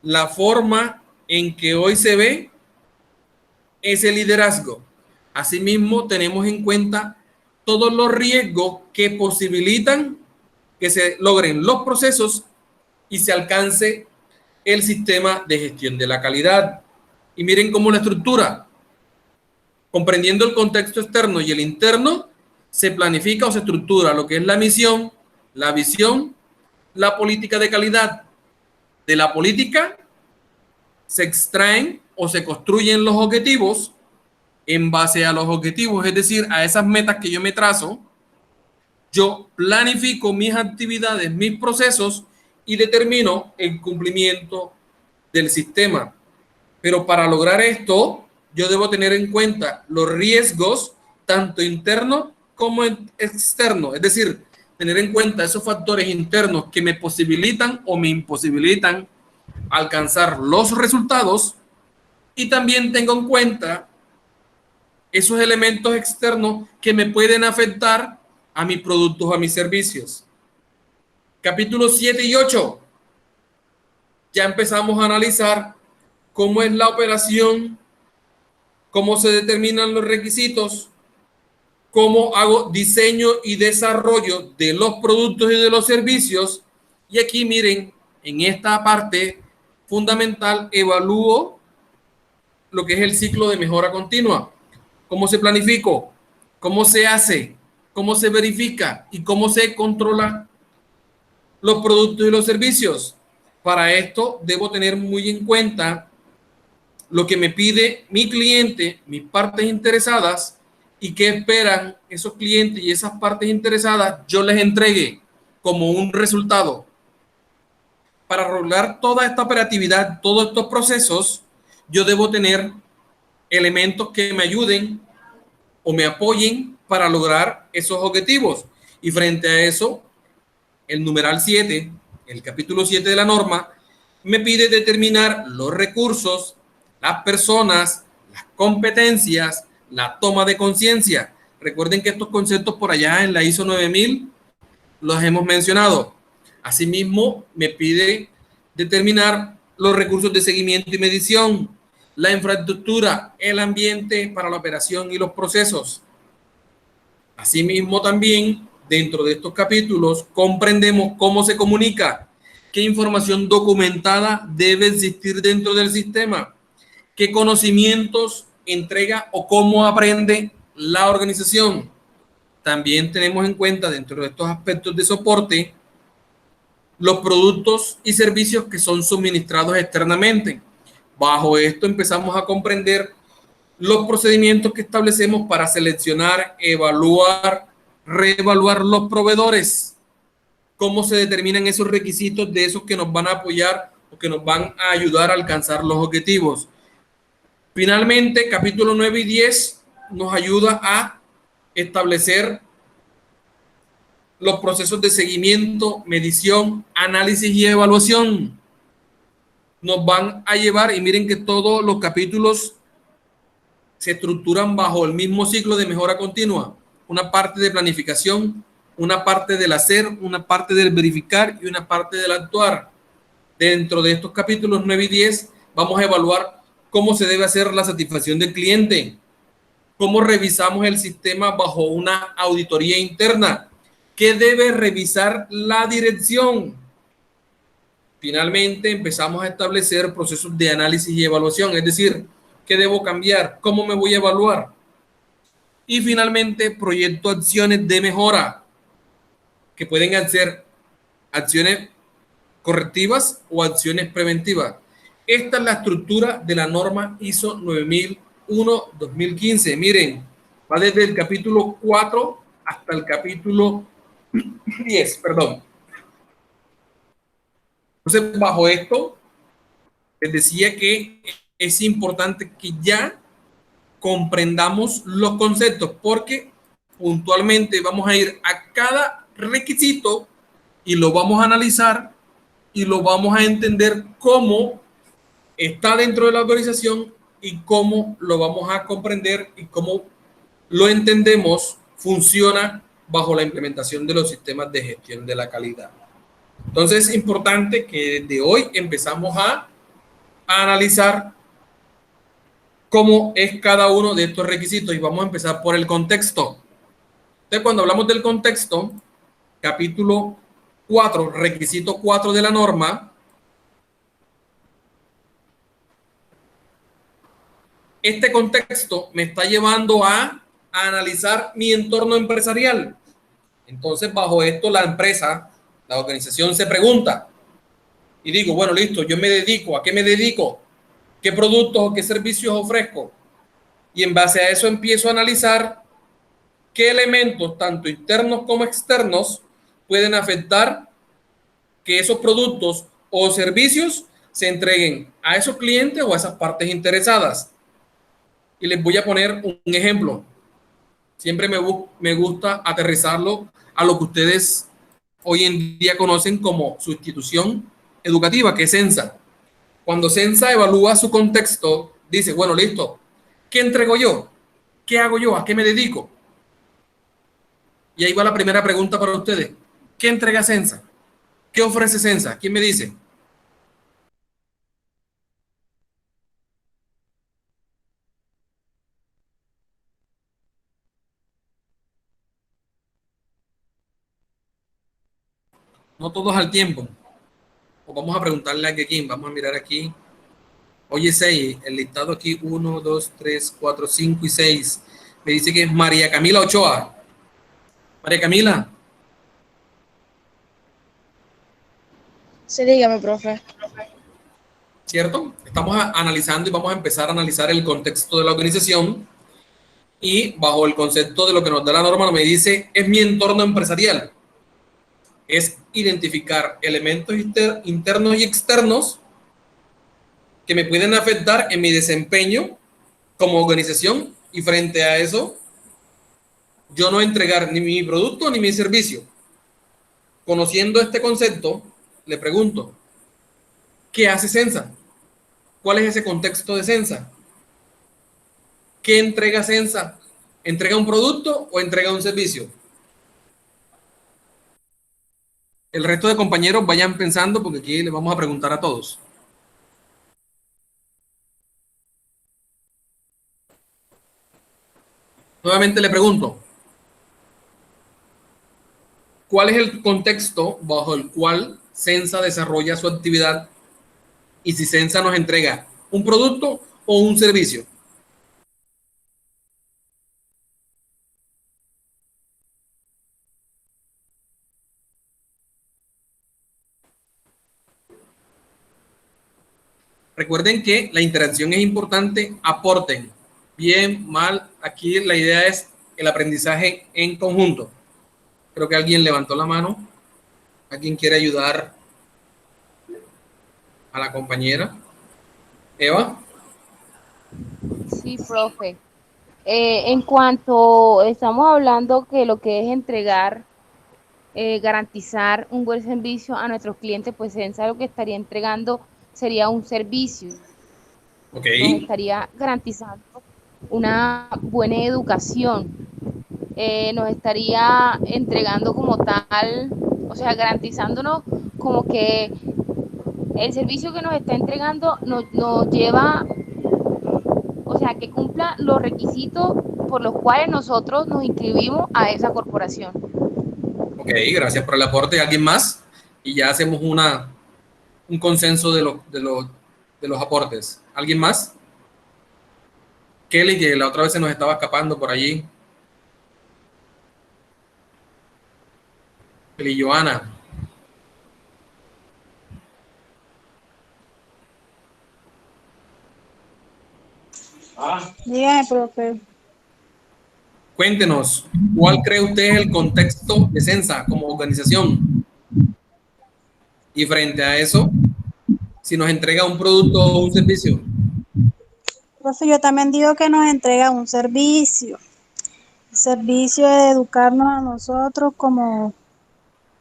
la forma en que hoy se ve ese liderazgo. Asimismo, tenemos en cuenta todos los riesgos que posibilitan que se logren los procesos y se alcance el sistema de gestión de la calidad. Y miren cómo la estructura, comprendiendo el contexto externo y el interno, se planifica o se estructura lo que es la misión, la visión, la política de calidad. De la política se extraen o se construyen los objetivos. En base a los objetivos, es decir, a esas metas que yo me trazo, yo planifico mis actividades, mis procesos y determino el cumplimiento del sistema. Pero para lograr esto, yo debo tener en cuenta los riesgos, tanto internos como externos. Es decir, tener en cuenta esos factores internos que me posibilitan o me imposibilitan alcanzar los resultados. Y también tengo en cuenta esos elementos externos que me pueden afectar a mis productos o a mis servicios. Capítulos 7 y 8. Ya empezamos a analizar cómo es la operación, cómo se determinan los requisitos, cómo hago diseño y desarrollo de los productos y de los servicios. Y aquí miren, en esta parte fundamental, evalúo lo que es el ciclo de mejora continua. ¿Cómo se planificó? ¿Cómo se hace? ¿Cómo se verifica? ¿Y cómo se controla los productos y los servicios? Para esto debo tener muy en cuenta lo que me pide mi cliente, mis partes interesadas, y qué esperan esos clientes y esas partes interesadas yo les entregue como un resultado. Para lograr toda esta operatividad, todos estos procesos, yo debo tener elementos que me ayuden o me apoyen para lograr esos objetivos. Y frente a eso, el numeral 7, el capítulo 7 de la norma, me pide determinar los recursos, las personas, las competencias, la toma de conciencia. Recuerden que estos conceptos por allá en la ISO 9000 los hemos mencionado. Asimismo, me pide determinar los recursos de seguimiento y medición, la infraestructura, el ambiente para la operación y los procesos. Asimismo, también dentro de estos capítulos comprendemos cómo se comunica, qué información documentada debe existir dentro del sistema, qué conocimientos entrega o cómo aprende la organización. También tenemos en cuenta dentro de estos aspectos de soporte los productos y servicios que son suministrados externamente. Bajo esto empezamos a comprender los procedimientos que establecemos para seleccionar, evaluar, reevaluar los proveedores, cómo se determinan esos requisitos de esos que nos van a apoyar o que nos van a ayudar a alcanzar los objetivos. Finalmente, capítulo 9 y 10 nos ayuda a establecer los procesos de seguimiento, medición, análisis y evaluación. Nos van a llevar, y miren que todos los capítulos se estructuran bajo el mismo ciclo de mejora continua. Una parte de planificación, una parte del hacer, una parte del verificar y una parte del actuar. Dentro de estos capítulos 9 y 10 vamos a evaluar cómo se debe hacer la satisfacción del cliente, cómo revisamos el sistema bajo una auditoría interna, qué debe revisar la dirección. Finalmente empezamos a establecer procesos de análisis y evaluación, es decir, qué debo cambiar, cómo me voy a evaluar. Y finalmente proyecto acciones de mejora, que pueden ser acciones correctivas o acciones preventivas. Esta es la estructura de la norma ISO 9001-2015. Miren, va desde el capítulo 4 hasta el capítulo 10, perdón. Entonces, bajo esto, les decía que es importante que ya comprendamos los conceptos, porque puntualmente vamos a ir a cada requisito y lo vamos a analizar y lo vamos a entender cómo está dentro de la organización y cómo lo vamos a comprender y cómo lo entendemos funciona bajo la implementación de los sistemas de gestión de la calidad. Entonces es importante que desde hoy empezamos a analizar cómo es cada uno de estos requisitos y vamos a empezar por el contexto. Entonces, cuando hablamos del contexto, capítulo 4, requisito 4 de la norma, este contexto me está llevando a analizar mi entorno empresarial. Entonces, bajo esto, la empresa, la organización se pregunta y digo, bueno, listo, yo me dedico, ¿a qué me dedico? ¿Qué productos o qué servicios ofrezco? Y en base a eso empiezo a analizar qué elementos, tanto internos como externos, pueden afectar que esos productos o servicios se entreguen a esos clientes o a esas partes interesadas. Y les voy a poner un ejemplo. Siempre me gusta aterrizarlo a lo que ustedes hoy en día conocen como su institución educativa, que es CENSA. Cuando CENSA evalúa su contexto, dice, bueno, listo, ¿qué entrego yo? ¿Qué hago yo? ¿A qué me dedico? Y ahí va la primera pregunta para ustedes. ¿Qué entrega CENSA? ¿Qué ofrece CENSA? ¿Quién me dice? No todos al tiempo. O vamos a preguntarle a quién. Vamos a mirar aquí. Oye, 6. El listado aquí, 1, 2, 3, 4, 5 y 6. Me dice que es María Camila Ochoa. María Camila, Sí, dígame, profe. ¿cierto? Estamos analizando y vamos a empezar a analizar el contexto de la organización y bajo el concepto de lo que nos da la norma me dice, es mi entorno empresarial. Es identificar elementos internos y externos que me pueden afectar en mi desempeño como organización y frente a eso, yo no entregar ni mi producto ni mi servicio. Conociendo este concepto, le pregunto, ¿qué hace Sensa? ¿Cuál es ese contexto de Sensa? ¿Qué entrega Sensa? ¿Entrega un producto o entrega un servicio? El resto de compañeros vayan pensando porque aquí les vamos a preguntar a todos. Nuevamente le pregunto, ¿cuál es el contexto bajo el cual Sensa desarrolla su actividad y si Sensa nos entrega un producto o un servicio? Recuerden que la interacción es importante, aporten. Bien, mal, aquí la idea es el aprendizaje en conjunto. Creo que alguien levantó la mano. ¿Alguien quiere ayudar a la compañera? Eva. Sí, profe. En cuanto estamos hablando que lo que es entregar, garantizar un buen servicio a nuestros clientes, pues Sensa lo que estaría entregando sería un servicio, Ok. nos estaría garantizando una buena educación, nos estaría entregando como tal, o sea, garantizándonos como que el servicio que nos está entregando nos lleva, o sea, que cumpla los requisitos por los cuales nosotros nos inscribimos a esa corporación. Ok, gracias por el aporte. ¿Alguien más? Y ya hacemos un consenso de los aportes. ¿Alguien más? Kelly, que la otra vez se nos estaba escapando por allí. Kelly Joana. Dígame, profe. Cuéntenos, ¿cuál cree usted es el contexto de Sensa como organización? Y frente a eso, si nos entrega un producto o un servicio. Profe, yo también digo que nos entrega un servicio. El servicio de educarnos a nosotros como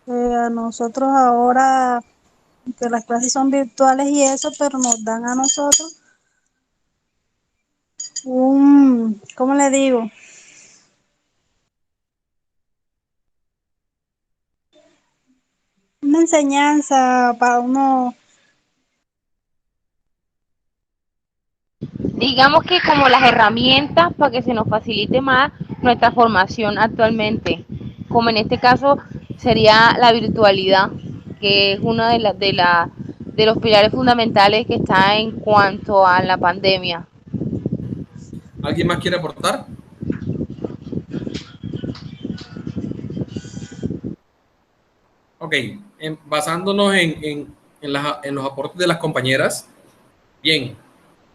a nosotros ahora, que las clases son virtuales y eso, pero nos dan a nosotros ¿cómo le digo? Una enseñanza para uno. Digamos que como las herramientas para que se nos facilite más nuestra formación actualmente, como en este caso sería la virtualidad, que es una de los pilares fundamentales que está en cuanto a la pandemia. ¿Alguien más quiere aportar? Ok, basándonos en los aportes de las compañeras, bien,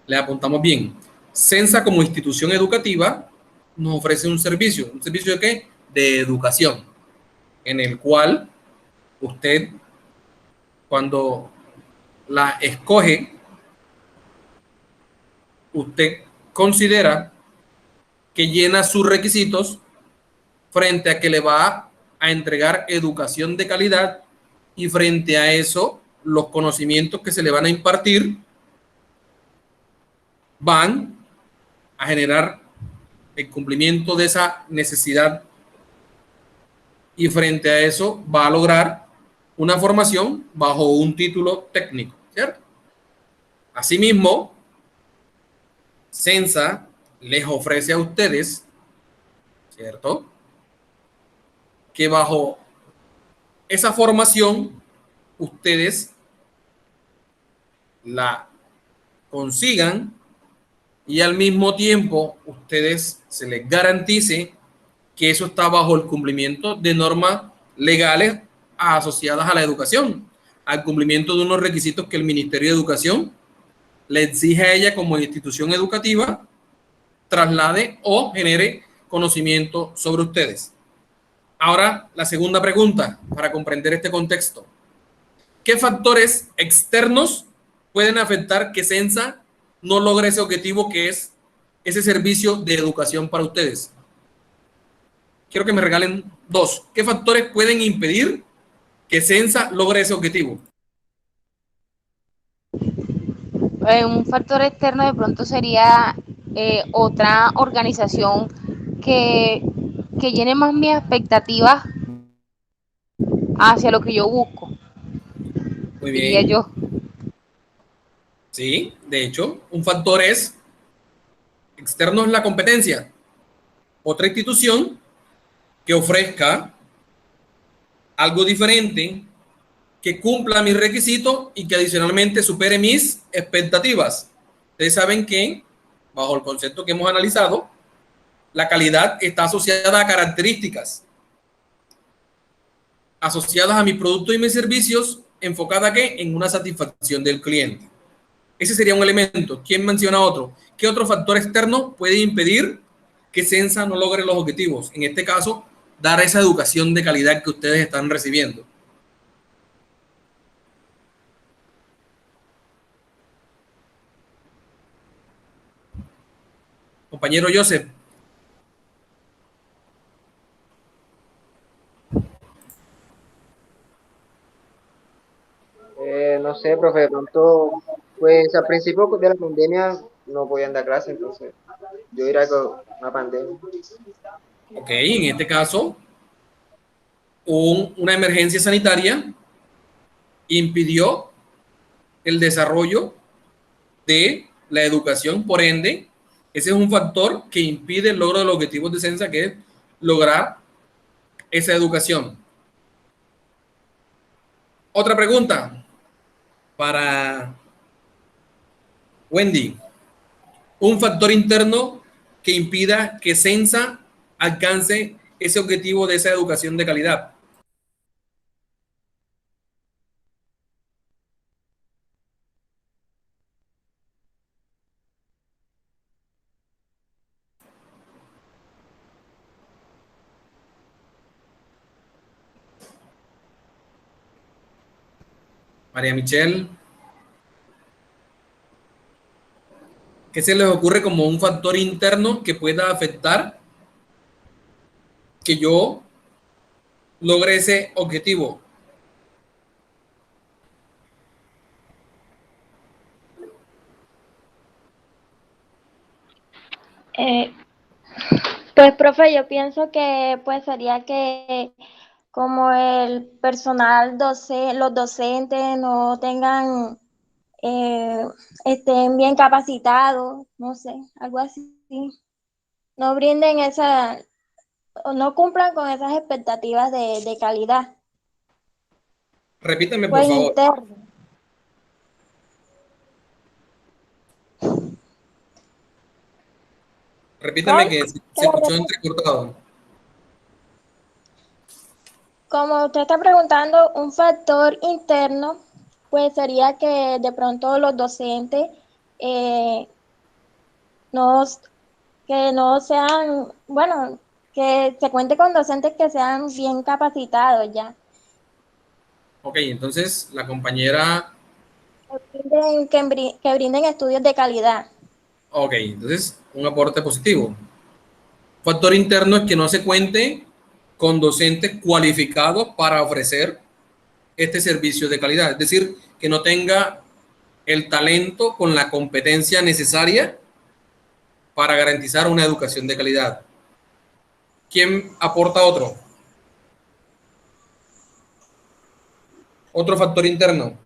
le apuntamos bien. Sensa como institución educativa nos ofrece un servicio de qué? De educación, en el cual usted, cuando la escoge, usted considera que llena sus requisitos frente a que le va a entregar educación de calidad y frente a eso, los conocimientos que se le van a impartir van a generar el cumplimiento de esa necesidad y frente a eso va a lograr una formación bajo un título técnico, ¿cierto? Asimismo, Sensa les ofrece a ustedes, ¿cierto? Que bajo esa formación ustedes la consigan y al mismo tiempo ustedes se les garantice que eso está bajo el cumplimiento de normas legales asociadas a la educación, al cumplimiento de unos requisitos que el Ministerio de Educación le exige a ella como institución educativa, traslade o genere conocimiento sobre ustedes. Ahora, la segunda pregunta para comprender este contexto. ¿Qué factores externos pueden afectar que Sensa no logre ese objetivo que es ese servicio de educación para ustedes? Quiero que me regalen dos. ¿Qué factores pueden impedir que Sensa logre ese objetivo? Un factor externo de pronto sería otra organización que, que llene más mis expectativas hacia lo que yo busco, Muy diría bien. yo. Sí, de hecho, un factor es externo es la competencia. Otra institución que ofrezca algo diferente, que cumpla mis requisitos y que adicionalmente supere mis expectativas. Ustedes saben que, bajo el concepto que hemos analizado, la calidad está asociada a características asociadas a mis productos y mis servicios, enfocada ¿qué? En una satisfacción del cliente. ¿Ok? Ese sería un elemento. ¿Quién menciona otro? ¿Qué otro factor externo puede impedir que Sensa no logre los objetivos? En este caso, dar esa educación de calidad que ustedes están recibiendo. Compañero Joseph. No sé, profe, de pronto, pues al principio de la pandemia no podían dar clase, entonces yo diría que una pandemia. Ok, en este caso, una emergencia sanitaria impidió el desarrollo de la educación, por ende, ese es un factor que impide el logro de los objetivos de Sensa, que es lograr esa educación. Otra pregunta para Wendy. Un factor interno que impida que Sensa alcance ese objetivo de esa educación de calidad. María Michelle, ¿qué se les ocurre como un factor interno que pueda afectar que yo logre ese objetivo? Eh, pues, profe, yo pienso que pues sería que como el personal los docentes no tengan, estén bien capacitados, no sé, algo así. No brinden o no cumplan con esas expectativas de calidad, Repítame, por pues favor. interno. Repítame ¿Cómo? que Que se lo escuchó repita. entrecortado. Como usted está preguntando, un factor interno, pues sería que de pronto los docentes eh, no, que no sean, bueno, que se cuente con docentes que sean bien capacitados ya, Ok, entonces la compañera. que brinden estudios de calidad. Ok, entonces un aporte positivo. Factor interno es que no se cuente con docentes cualificados para ofrecer este servicio de calidad. Es decir, que no tenga el talento con la competencia necesaria para garantizar una educación de calidad. ¿Quién aporta otro? Otro factor interno.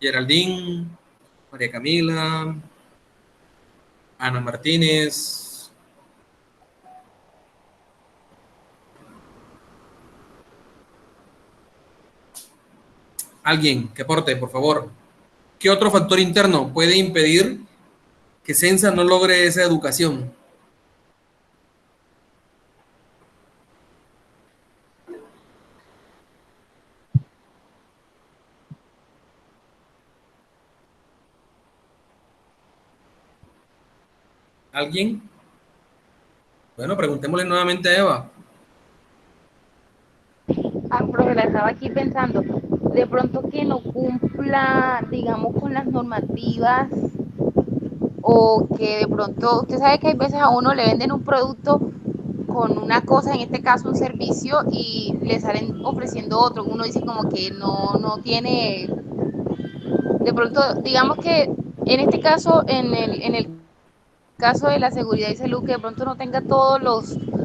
Geraldine, María Camila, Ana Martínez. Alguien que aporte, por favor. ¿Qué otro factor interno puede impedir que Sensa no logre esa educación? ¿Alguien? Bueno, preguntémosle nuevamente a Eva. Profe, la estaba aquí pensando, de pronto que no cumpla, digamos, con las normativas o que de pronto, usted sabe que hay veces a uno le venden un producto con una cosa, en este caso un servicio, y le salen ofreciendo otro. Uno dice como que no tiene, de pronto, digamos que en este caso, en el caso de la seguridad y salud, que de pronto no tenga todos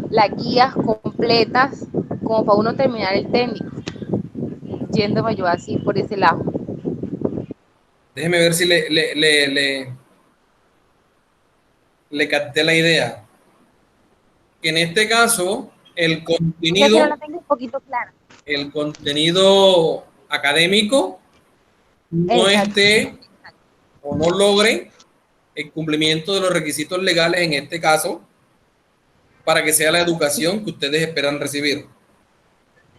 las guías completas como para uno terminar el técnico, yéndome yo así por ese lado. Déjeme ver si le capté la idea. En este caso, O sea que no la tengo un poquito clara. el contenido académico no Exacto. esté o no logre el cumplimiento de los requisitos legales en este caso, para que sea la educación que ustedes esperan recibir.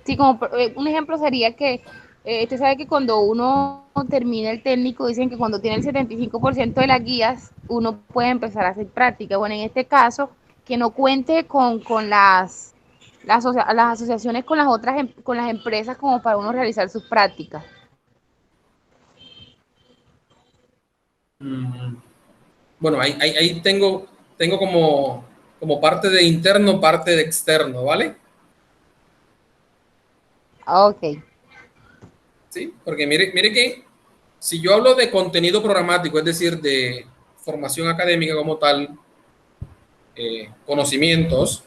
Sí, como un ejemplo sería que usted sabe que cuando uno termina el técnico, dicen que cuando tiene el 75% de las guías, uno puede empezar a hacer práctica. Bueno, en este caso, que no cuente con las asociaciones con las otras con las empresas como para uno realizar sus prácticas. Bueno, ahí tengo como parte de interno, parte de externo, ¿vale? Ok. Sí, porque mire que si yo hablo de contenido programático, es decir, de formación académica como tal, conocimientos,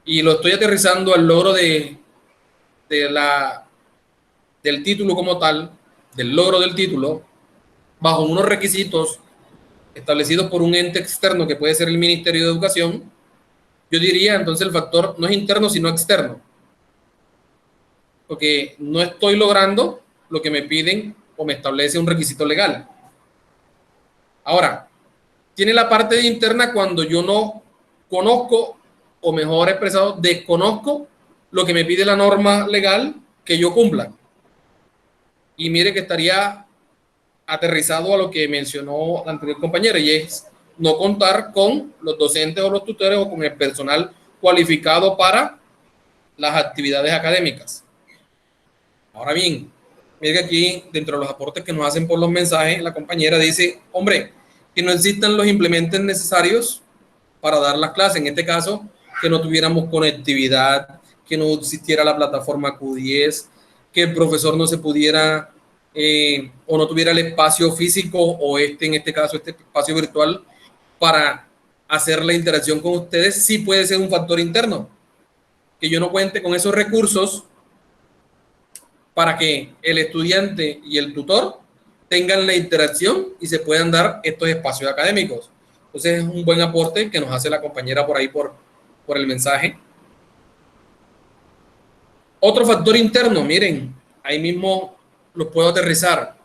y lo estoy aterrizando al logro de del título como tal, del logro del título, bajo unos requisitos establecidos por un ente externo que puede ser el Ministerio de Educación, yo diría entonces el factor no es interno sino externo, porque no estoy logrando lo que me piden o me establece un requisito legal. Ahora, tiene la parte de interna cuando yo no conozco, o mejor expresado, desconozco lo que me pide la norma legal que yo cumpla. Y mire que estaría aterrizado a lo que mencionó la anterior compañera, y es no contar con los docentes o los tutores o con el personal cualificado para las actividades académicas. Ahora bien, mire que aquí, dentro de los aportes que nos hacen por los mensajes, la compañera dice, hombre, que no existan los implementos necesarios para dar las clases. En este caso, que no tuviéramos conectividad, que no existiera la plataforma Q10, que el profesor no se pudiera o no tuviera el espacio físico o en este caso, este espacio virtual para hacer la interacción con ustedes, sí puede ser un factor interno. Que yo no cuente con esos recursos para que el estudiante y el tutor tengan la interacción y se puedan dar estos espacios académicos. Entonces es un buen aporte que nos hace la compañera por ahí por el mensaje. Otro factor interno, miren, ahí mismo lo puedo aterrizar,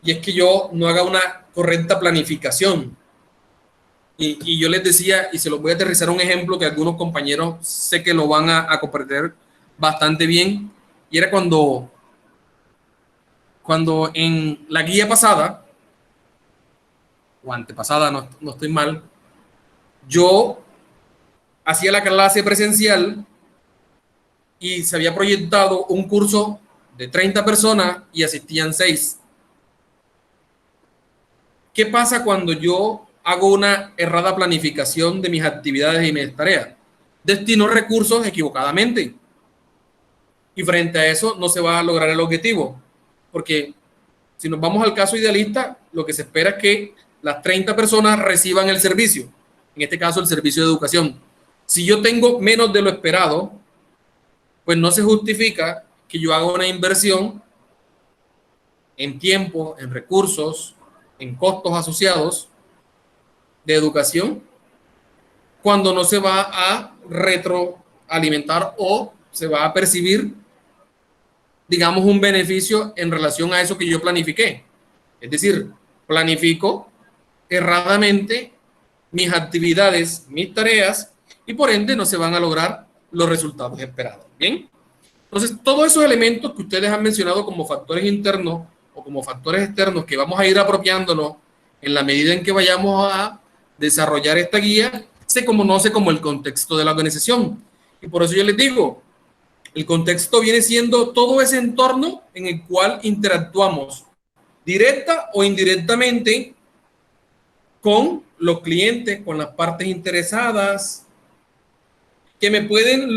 y es que yo no haga una correcta planificación. Y yo les decía, y se los voy a aterrizar un ejemplo que algunos compañeros sé que lo van a comprender bastante bien, y era cuando en la guía pasada, o antepasada, no estoy mal, yo hacía la clase presencial y se había proyectado un curso de 30 personas y asistían 6. ¿Qué pasa cuando yo hago una errada planificación de mis actividades y mis tareas? Destino recursos equivocadamente. Y frente a eso no se va a lograr el objetivo. Porque si nos vamos al caso idealista, lo que se espera es que las 30 personas reciban el servicio. En este caso, el servicio de educación. Si yo tengo menos de lo esperado, pues no se justifica que yo haga una inversión en tiempo, en recursos, en costos asociados de educación, cuando no se va a retroalimentar o se va a percibir, digamos, un beneficio en relación a eso que yo planifiqué. Es decir, planifico erradamente mis actividades, mis tareas, y por ende no se van a lograr los resultados esperados. Bien, entonces todos esos elementos que ustedes han mencionado como factores internos o como factores externos que vamos a ir apropiándonos en la medida en que vayamos a desarrollar esta guía, se conoce como el contexto de la organización. Y por eso yo les digo, el contexto viene siendo todo ese entorno en el cual interactuamos directa o indirectamente con los clientes, con las partes interesadas, que me pueden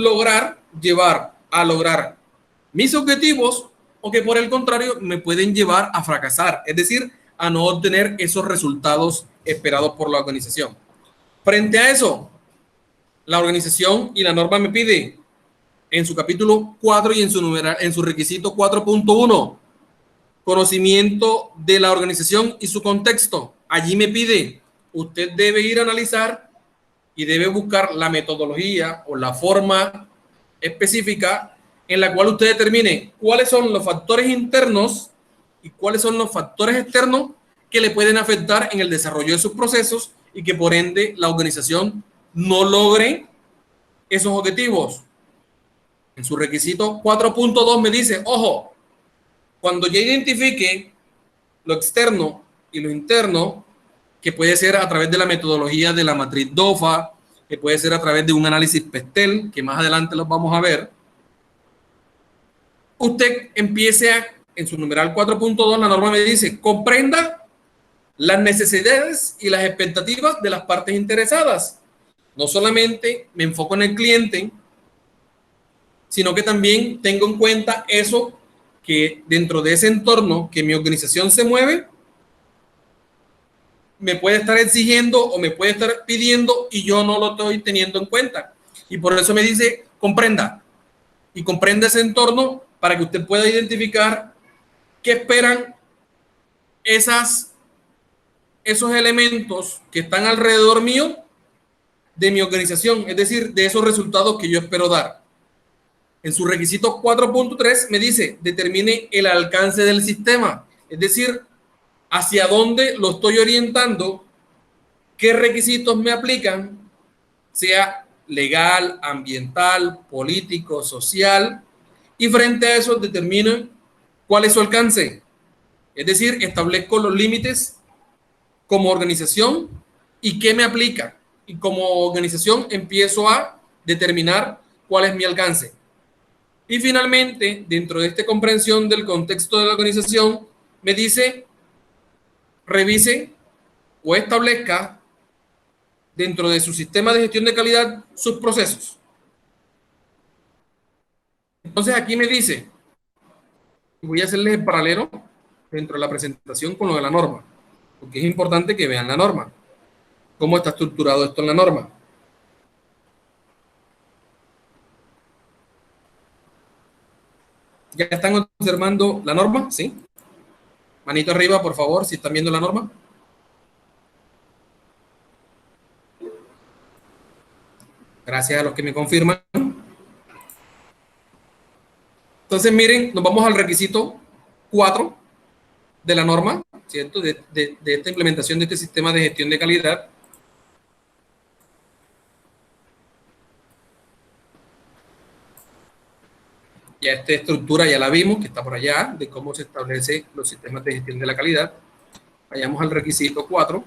llevar a lograr mis objetivos, o que por el contrario me pueden llevar a fracasar, es decir, a no obtener esos resultados esperados por la organización. Frente a eso, la organización y la norma me pide en su capítulo 4 y en su requisito 4.1, conocimiento de la organización y su contexto. Allí me pide, usted debe ir a analizar y debe buscar la metodología o la forma específica en la cual usted determine cuáles son los factores internos y cuáles son los factores externos que le pueden afectar en el desarrollo de sus procesos y que por ende la organización no logre esos objetivos. En su requisito 4.2 me dice, ojo, cuando ya identifique lo externo y lo interno, que puede ser a través de la metodología de la matriz DOFA, que puede ser a través de un análisis PESTEL, que más adelante los vamos a ver, usted empiece en su numeral 4.2, la norma me dice, comprenda las necesidades y las expectativas de las partes interesadas. No solamente me enfoco en el cliente, sino que también tengo en cuenta eso que dentro de ese entorno que mi organización se mueve, me puede estar exigiendo o me puede estar pidiendo y yo no lo estoy teniendo en cuenta. Y por eso me dice, comprenda. Y comprenda ese entorno para que usted pueda identificar qué esperan esos elementos que están alrededor mío de mi organización, es decir, de esos resultados que yo espero dar. En su requisito 4.3 me dice, determine el alcance del sistema, es decir, hacia dónde lo estoy orientando, qué requisitos me aplican, sea legal, ambiental, político, social, y frente a eso determino cuál es su alcance. Es decir, establezco los límites como organización y qué me aplica. Y como organización empiezo a determinar cuál es mi alcance. Y finalmente, dentro de esta comprensión del contexto de la organización, me dice, revise o establezca dentro de su sistema de gestión de calidad sus procesos. Entonces aquí me dice, voy a hacerles el paralelo dentro de la presentación con lo de la norma, porque es importante que vean la norma, cómo está estructurado esto en la norma. ¿Ya están observando la norma? ¿Sí? Manito arriba, por favor, si están viendo la norma. Gracias a los que me confirman. Entonces, miren, nos vamos al requisito 4 de la norma, ¿cierto? De esta implementación de este sistema de gestión de calidad. Ya esta estructura ya la vimos, que está por allá, de cómo se establecen los sistemas de gestión de la calidad. Vayamos al requisito 4.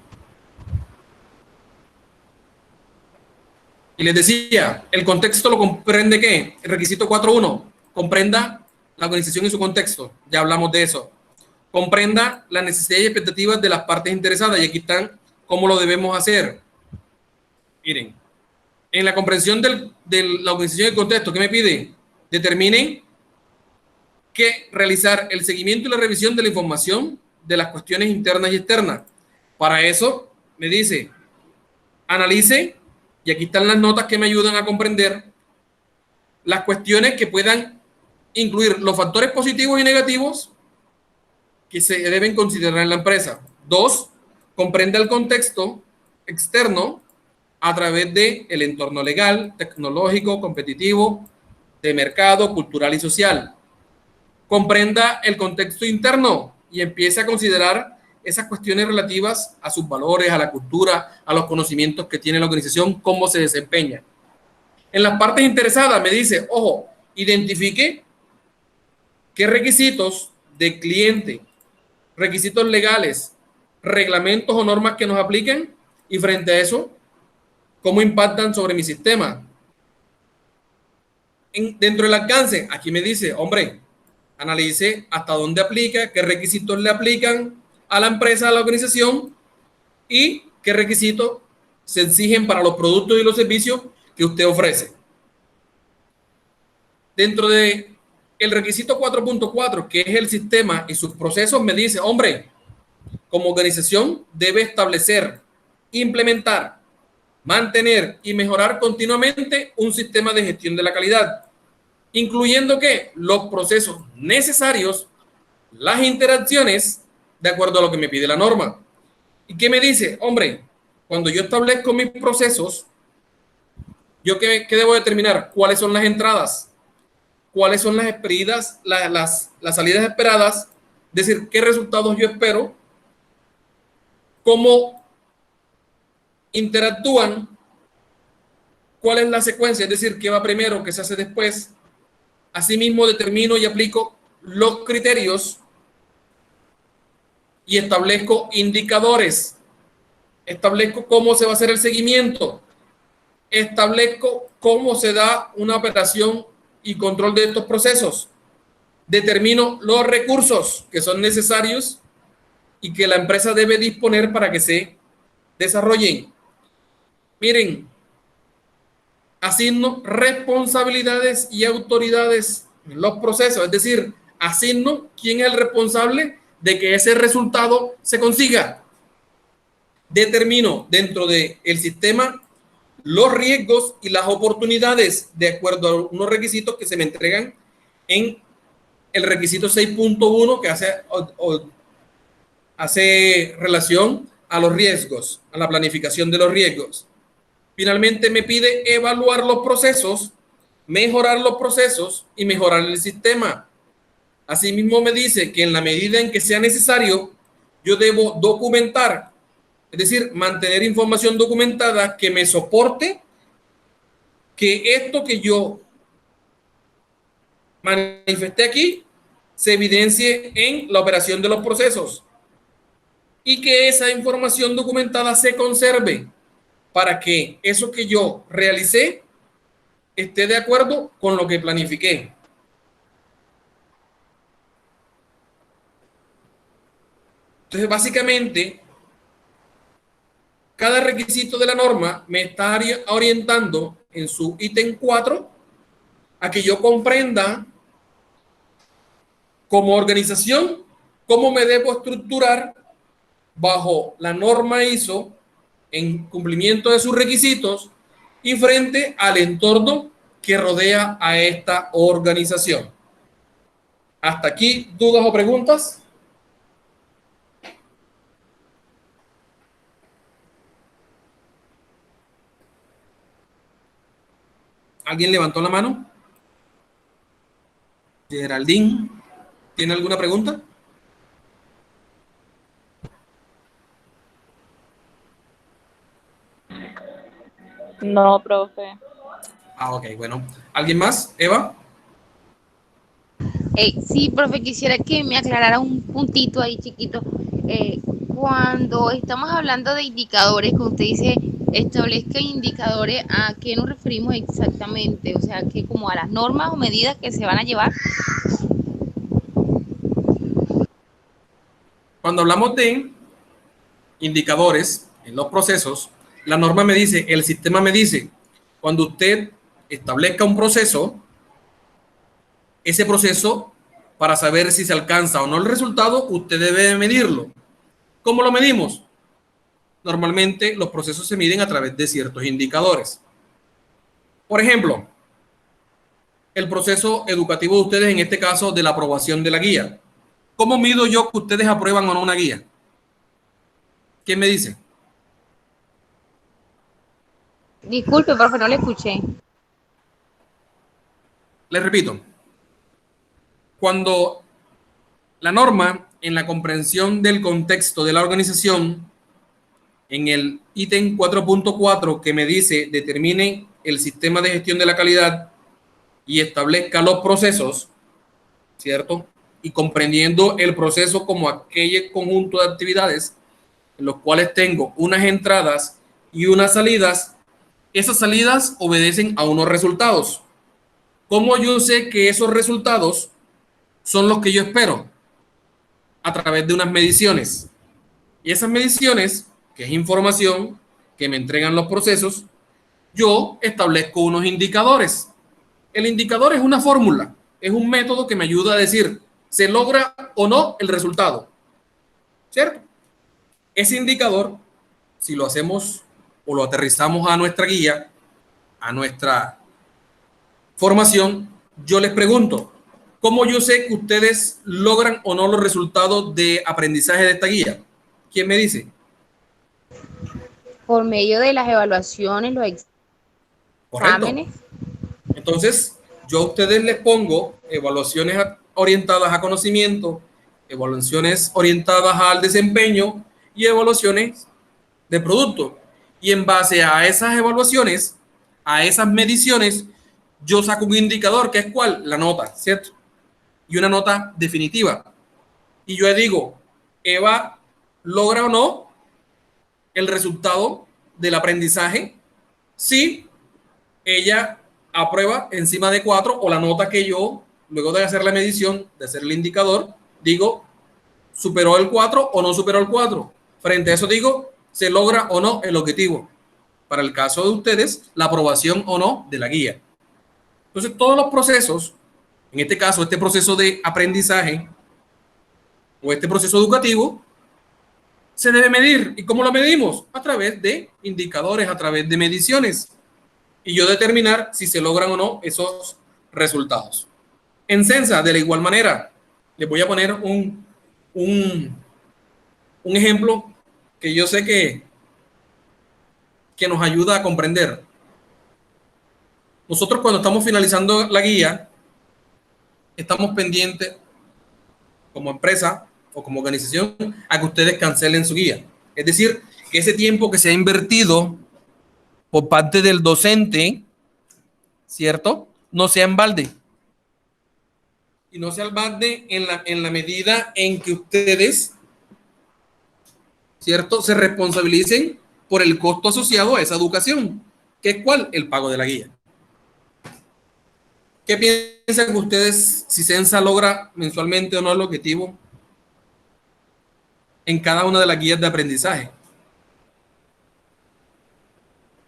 Y les decía, el contexto lo comprende ¿qué? El requisito 4.1, comprenda la organización y su contexto. Ya hablamos de eso. Comprenda las necesidades y expectativas de las partes interesadas. Y aquí están cómo lo debemos hacer. Miren, en la comprensión de la organización y el contexto, ¿qué me pide? Determinen que realizar el seguimiento y la revisión de la información de las cuestiones internas y externas. Para eso, me dice, analice, y aquí están las notas que me ayudan a comprender las cuestiones que puedan incluir los factores positivos y negativos que se deben considerar en la empresa. 2, comprende el contexto externo a través del entorno legal, tecnológico, competitivo, de mercado, cultural y social. Comprenda el contexto interno y empiece a considerar esas cuestiones relativas a sus valores, a la cultura, a los conocimientos que tiene la organización, cómo se desempeña. En las partes interesadas me dice, ojo, identifique qué requisitos de cliente, requisitos legales, reglamentos o normas que nos apliquen y frente a eso, cómo impactan sobre mi sistema. Dentro del alcance, aquí me dice, hombre, analice hasta dónde aplica, qué requisitos le aplican a la empresa, a la organización y qué requisitos se exigen para los productos y los servicios que usted ofrece. Dentro de el requisito 4.4, que es el sistema y sus procesos, me dice, hombre, como organización debe establecer, implementar, mantener y mejorar continuamente un sistema de gestión de la calidad, incluyendo que los procesos necesarios, las interacciones, de acuerdo a lo que me pide la norma. ¿Y qué me dice? Hombre, cuando yo establezco mis procesos, ¿yo qué debo determinar? ¿Cuáles son las entradas? ¿Cuáles son las esperadas, las salidas esperadas? Es decir, ¿qué resultados yo espero? ¿Cómo interactúan, ¿cuál es la secuencia? Es decir, ¿qué va primero, qué se hace después? Asimismo, determino y aplico los criterios y establezco indicadores. Establezco cómo se va a hacer el seguimiento. Establezco cómo se da una operación y control de estos procesos. Determino los recursos que son necesarios y que la empresa debe disponer para que se desarrollen. Miren, asigno responsabilidades y autoridades en los procesos, es decir, asigno quién es el responsable de que ese resultado se consiga. Determino dentro del sistema los riesgos y las oportunidades de acuerdo a unos requisitos que se me entregan en el requisito 6.1 que hace relación a los riesgos, a la planificación de los riesgos. Finalmente me pide evaluar los procesos, mejorar los procesos y mejorar el sistema. Asimismo me dice que en la medida en que sea necesario, yo debo documentar, es decir, mantener información documentada que me soporte que esto que yo manifesté aquí se evidencie en la operación de los procesos y que esa información documentada se conserve para que eso que yo realicé esté de acuerdo con lo que planifiqué. Entonces, básicamente, cada requisito de la norma me está orientando en su ítem 4 a que yo comprenda como organización cómo me debo estructurar bajo la norma ISO en cumplimiento de sus requisitos y frente al entorno que rodea a esta organización. Hasta aquí, ¿dudas o preguntas? ¿Alguien levantó la mano? Geraldine, ¿tiene alguna pregunta? No, profe. Ok, bueno. ¿Alguien más? ¿Eva? Sí, profe, quisiera que me aclarara un puntito ahí chiquito. Cuando estamos hablando de indicadores, cuando usted dice establezca indicadores, ¿a qué nos referimos exactamente? O sea, que como a las normas o medidas que se van a llevar. Cuando hablamos de indicadores en los procesos, la norma me dice, el sistema me dice, cuando usted establezca un proceso, ese proceso, para saber si se alcanza o no el resultado, usted debe medirlo. ¿Cómo lo medimos? Normalmente los procesos se miden a través de ciertos indicadores. Por ejemplo, el proceso educativo de ustedes, en este caso de la aprobación de la guía. ¿Cómo mido yo que ustedes aprueban o no una guía? ¿Quién me dice? Disculpe, profe, no le escuché. Les repito, cuando la norma, en la comprensión del contexto de la organización, en el ítem 4.4 que me dice determine el sistema de gestión de la calidad y establezca los procesos, ¿cierto? Y comprendiendo el proceso como aquel conjunto de actividades en los cuales tengo unas entradas y unas salidas, esas salidas obedecen a unos resultados. ¿Cómo yo sé que esos resultados son los que yo espero? A través de unas mediciones. Y esas mediciones, que es información que me entregan los procesos, yo establezco unos indicadores. El indicador es una fórmula, es un método que me ayuda a decir, ¿se logra o no el resultado? ¿Cierto? Ese indicador, si lo hacemos o lo aterrizamos a nuestra guía, a nuestra formación, yo les pregunto, ¿cómo yo sé que ustedes logran o no los resultados de aprendizaje de esta guía? ¿Quién me dice? Por medio de las evaluaciones, los exámenes. Correcto. Entonces, yo a ustedes les pongo evaluaciones orientadas a conocimiento, evaluaciones orientadas al desempeño y evaluaciones de producto. Y en base a esas evaluaciones, a esas mediciones, yo saco un indicador que es ¿cuál? La nota, ¿cierto? Y una nota definitiva. Y yo digo, Eva logra o no el resultado del aprendizaje si ella aprueba encima de 4 o la nota que yo, luego de hacer la medición, de hacer el indicador, digo, superó el 4 o no superó el 4. Frente a eso digo, se logra o no el objetivo. Para el caso de ustedes, la aprobación o no de la guía. Entonces, todos los procesos, en este caso, este proceso de aprendizaje o este proceso educativo, se debe medir. ¿Y cómo lo medimos? A través de indicadores, a través de mediciones. Y yo determinar si se logran o no esos resultados. En Censa, de la igual manera, les voy a poner un ejemplo que yo sé que nos ayuda a comprender. Nosotros cuando estamos finalizando la guía, estamos pendientes como empresa o como organización a que ustedes cancelen su guía. Es decir, que ese tiempo que se ha invertido por parte del docente, ¿cierto? No sea en balde. Y no sea en balde en la medida en que ustedes, ¿cierto?, se responsabilicen por el costo asociado a esa educación. ¿Qué es cuál? El pago de la guía. ¿Qué piensan ustedes si Censa logra mensualmente o no el objetivo en cada una de las guías de aprendizaje?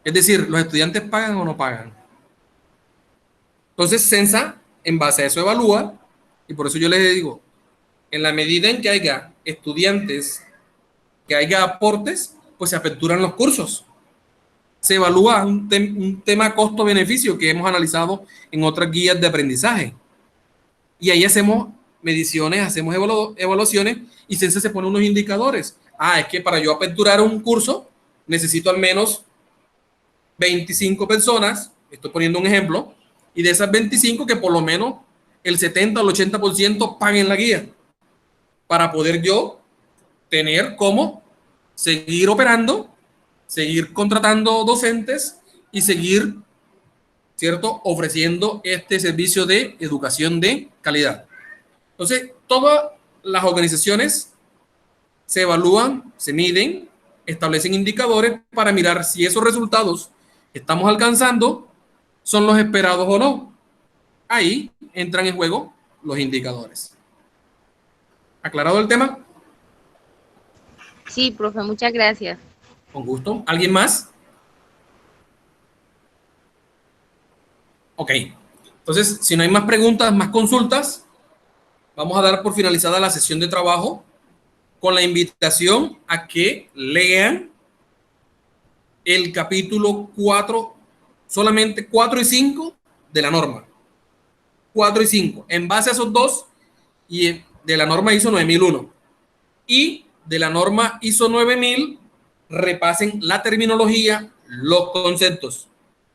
Es decir, ¿los estudiantes pagan o no pagan? Entonces, Censa, en base a eso, evalúa, y por eso yo les digo, en la medida en que haya estudiantes, que haya aportes, pues se aperturan los cursos. Se evalúa un tema costo-beneficio que hemos analizado en otras guías de aprendizaje. Y ahí hacemos mediciones, hacemos evaluaciones y Censa se pone unos indicadores. Es que para yo aperturar un curso necesito al menos 25 personas, estoy poniendo un ejemplo, y de esas 25 que por lo menos el 70 o el 80% paguen la guía para poder yo tener cómo seguir operando, seguir contratando docentes y seguir, ¿cierto?, ofreciendo este servicio de educación de calidad. Entonces, todas las organizaciones se evalúan, se miden, establecen indicadores para mirar si esos resultados que estamos alcanzando son los esperados o no. Ahí entran en juego los indicadores. ¿Aclarado el tema? Sí, profe, muchas gracias. Con gusto. ¿Alguien más? Ok. Entonces, si no hay más preguntas, más consultas, vamos a dar por finalizada la sesión de trabajo con la invitación a que lean el capítulo 4, solamente 4 y 5 de la norma. 4 y 5. En base a esos dos, y de la norma ISO 9001 y de la norma ISO 9000, repasen la terminología, los conceptos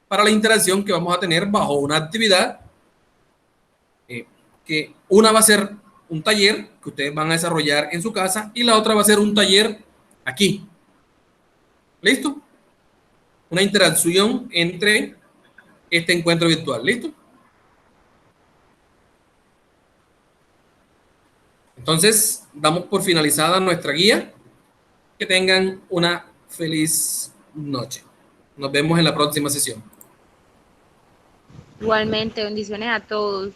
para la interacción que vamos a tener bajo una actividad que una va a ser un taller que ustedes van a desarrollar en su casa y la otra va a ser un taller aquí. ¿Listo? Una interacción entre este encuentro virtual. ¿Listo? Entonces, damos por finalizada nuestra guía. Que tengan una feliz noche. Nos vemos en la próxima sesión. Igualmente, bendiciones a todos.